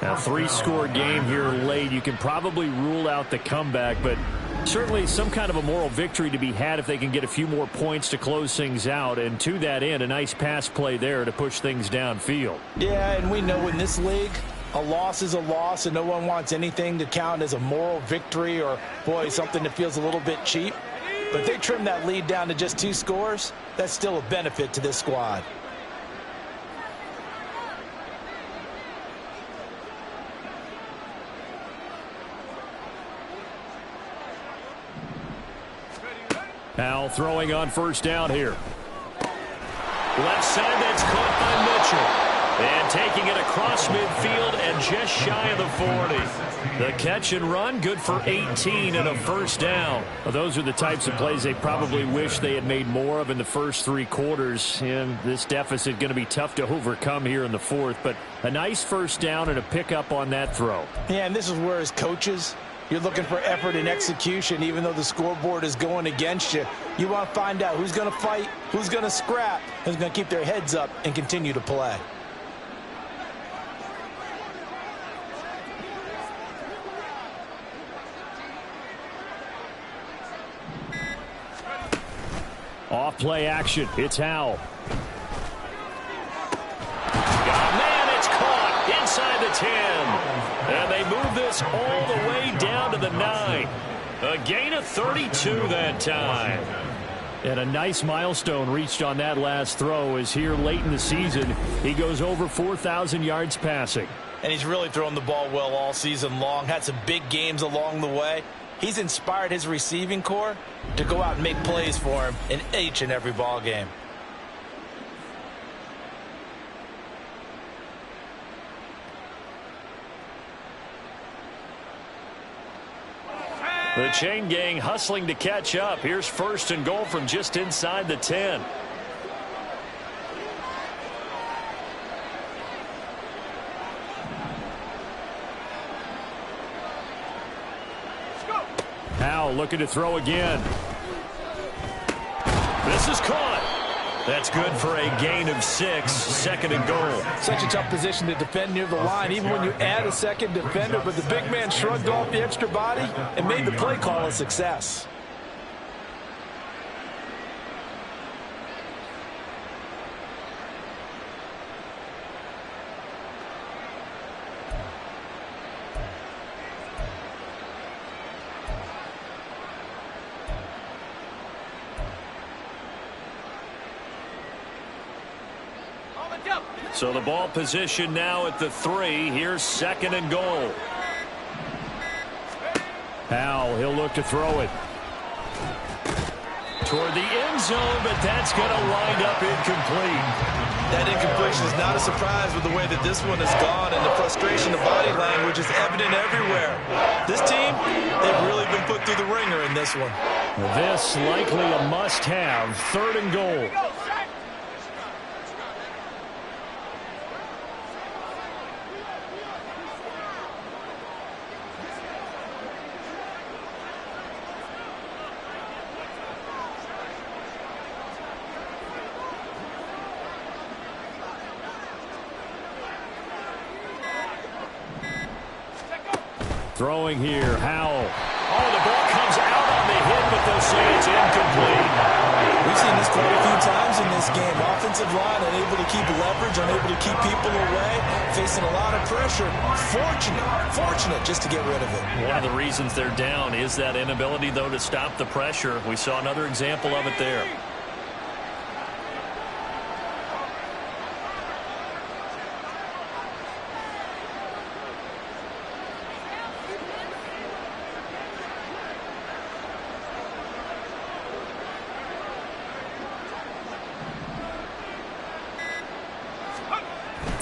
Now, 3-score game here late. You can probably rule out the comeback, but certainly some kind of a moral victory to be had if they can get a few more points to close things out. And to that end, a nice pass play there to push things downfield. Yeah, and we know in this league, a loss is a loss, and no one wants anything to count as a moral victory or, boy, something that feels a little bit cheap. But if they trim that lead down to just 2 scores, that's still a benefit to this squad. Howell throwing on 1st down here. Left side, that's caught by Mitchell. And taking it across midfield and just shy of the 40. The catch and run, good for 18 and a 1st down. Well, those are the types of plays they probably wish they had made more of in the first 3 quarters. And this deficit going to be tough to overcome here in the 4th. But a nice 1st down and a pickup on that throw. Yeah, and this is where as coaches, you're looking for effort and execution. Even though the scoreboard is going against you, you want to find out who's going to fight, who's going to scrap, who's going to keep their heads up and continue to play. Off play action. It's Howell. Oh, man, it's caught inside the 10. And they move this all the way down to the 9. A gain of 32 that time. And a nice milestone reached on that last throw as here late in the season, he goes over 4,000 yards passing. And he's really thrown the ball well all season long. Had some big games along the way. He's inspired his receiving corps to go out and make plays for him in each and every ball game. The chain gang hustling to catch up. Here's 1st and goal from just inside the 10. Howell looking to throw again. This is caught. That's good for a gain of 6, 2nd and goal. Such a tough position to defend near the line, even when you add a second defender, but the big man shrugged off the extra body and made the play call a success. So the ball position now at the 3. Here's 2nd and goal. Howell, he'll look to throw it toward the end zone, but that's going to wind up incomplete. That incompletion is not a surprise with the way that this one has gone, and the frustration, the body language is evident everywhere. This team, they've really been put through the ringer in this one. This likely a must-have. 3rd and goal. Throwing here, Howell. Oh, the ball comes out on the hit, but they'll say it's incomplete. We've seen this quite a few times in this game. Offensive line unable to keep leverage, unable to keep people away, facing a lot of pressure. Fortunate just to get rid of it. One of the reasons they're down is that inability, though, to stop the pressure. We saw another example of it there.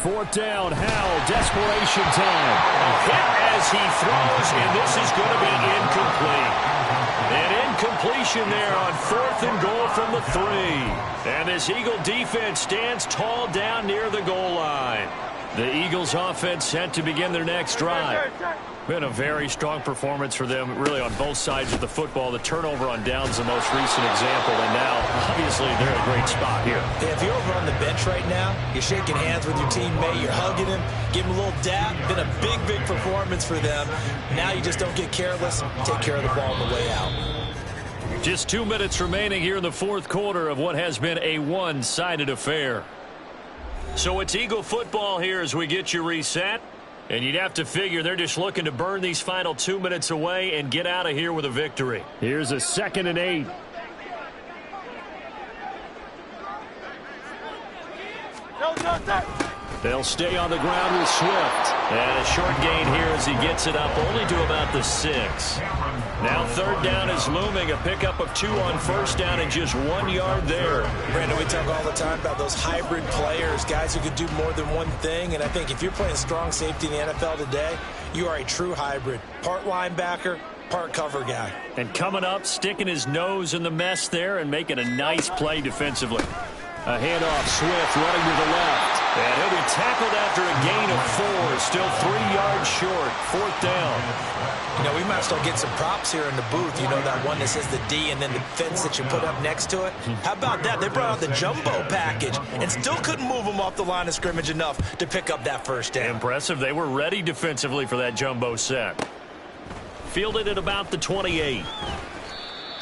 Fourth down, Howell, desperation time. A hit as he throws, and this is going to be incomplete. An incompletion there on 4th and goal from the 3. And this Eagle defense stands tall down near the goal line. The Eagles offense set to begin their next drive. Been a very strong performance for them, really, on both sides of the football. The turnover on downs, the most recent example, and now, obviously, they're in a great spot here. Yeah, if you're over on the bench right now, you're shaking hands with your teammate, you're hugging him, giving him a little dap. Been a big performance for them. Now you just don't get careless. Take care of the ball on the way out. Just 2 minutes remaining here in the 4th quarter of what has been a one-sided affair. So it's Eagle football here as we get you reset. And you'd have to figure they're just looking to burn these final 2 minutes away and get out of here with a victory. Here's a 2nd and 8. They'll stay on the ground with Swift. And a short gain here as he gets it up only to about the 6. Now 3rd down is looming. A pickup of 2 on 1st down and just 1 yard there. Brandon, we talk all the time about those hybrid players, guys who could do more than one thing. And I think if you're playing strong safety in the NFL today, you are a true hybrid. Part linebacker, part cover guy. And coming up, sticking his nose in the mess there and making a nice play defensively. A handoff, Swift running to the left. And he'll be tackled after a gain of 4. Still 3 yards short. 4th down. You know, we might start getting some props here in the booth. You know, that one that says the D and then the fence that you put up next to it. How about that? They brought out the jumbo package and still couldn't move them off the line of scrimmage enough to pick up that 1st down. Impressive. They were ready defensively for that jumbo set. Fielded at about the 28.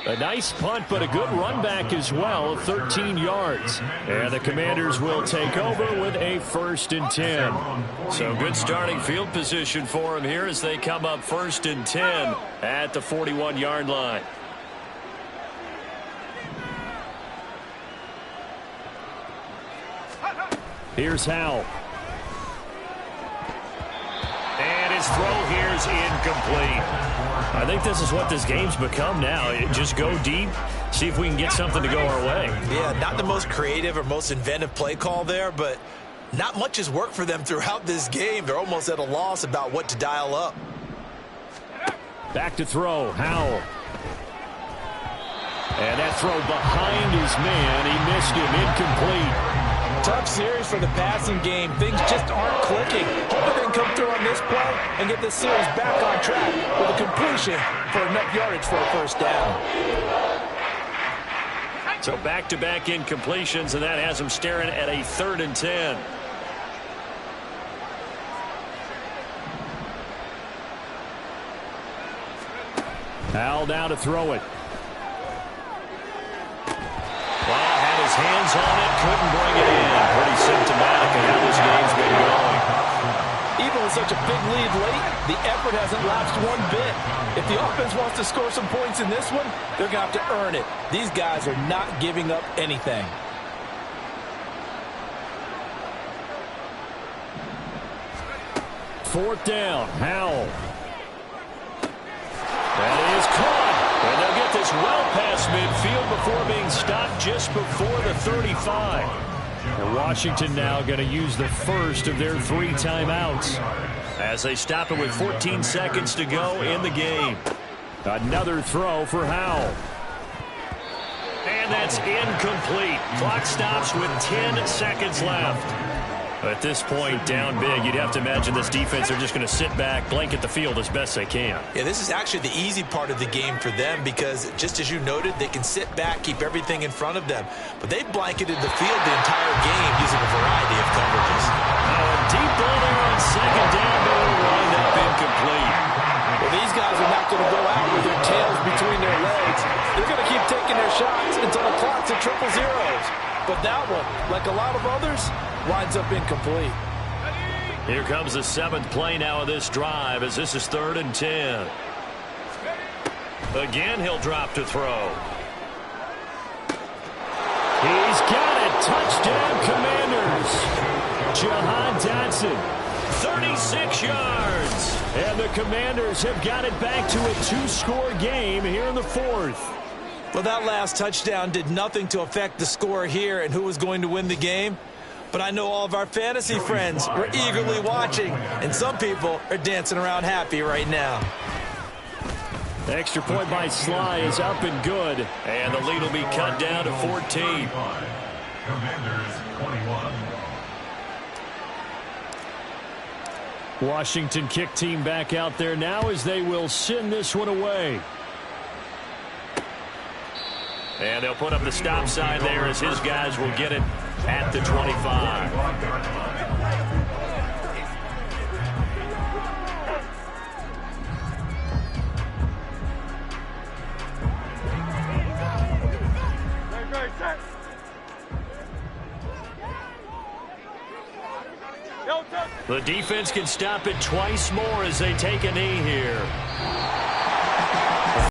A nice punt, but a good run back as well, 13 yards. And the Commanders will take over with a 1st and 10. So good starting field position for them here as they come up 1st and 10 at the 41-yard line. Here's Howell. And his throw here is incomplete. I think this is what this game's become now. Just go deep, see if we can get something to go our way. Yeah, not the most creative or most inventive play call there, but not much has worked for them throughout this game. They're almost at a loss about what to dial up. Back to throw, Howell. And that throw behind his man. He missed him, incomplete. Tough series for the passing game. Things just aren't clicking. Hoping they can come through on this play and get this series back on track with a completion for enough yardage for a 1st down. So back-to-back incompletions, and that has them staring at a 3rd and 10. Howell now to throw it. His hands on it, couldn't bring it in. Pretty symptomatic of how this game's been going. Even with such a big lead late, the effort hasn't lapsed one bit. If the offense wants to score some points in this one, they're going to have to earn it. These guys are not giving up anything. 4th down. Howell. That is caught. And they'll get this well past midfield before being stopped just before the 35. And Washington now going to use the first of their 3 timeouts as they stop it with 14 seconds to go in the game. Another throw for Howell. And that's incomplete. Clock stops with 10 seconds left. At this point, down big, you'd have to imagine this defense are just going to sit back, blanket the field as best they can. Yeah, this is actually the easy part of the game for them because, just as you noted, they can sit back, keep everything in front of them. But they blanketed the field the entire game using a variety of coverages. Now a deep ball there on 2nd down, but it'll wind up incomplete. Well, these guys are not going to go out with their tails between their legs. They're going to keep taking their shots until the clock's at 000. But that one, like a lot of others, winds up incomplete. Here comes the 7th play now of this drive as this is 3rd and 10. Again, he'll drop to throw. He's got it. Touchdown, Commanders. Jahan Dotson. 36 yards. And the Commanders have got it back to a 2-score game here in the 4th. Well, that last touchdown did nothing to affect the score here and who was going to win the game. But I know all of our fantasy friends were eagerly watching, and some people are dancing around happy right now. The extra point by Sly is up and good, and the lead will be cut down to 14. Commanders 21. Washington kick team back out there now as they will send this one away. And they'll put up the stop sign there as his guys will get it at the 25. The defense can stop it twice more as they take a knee here.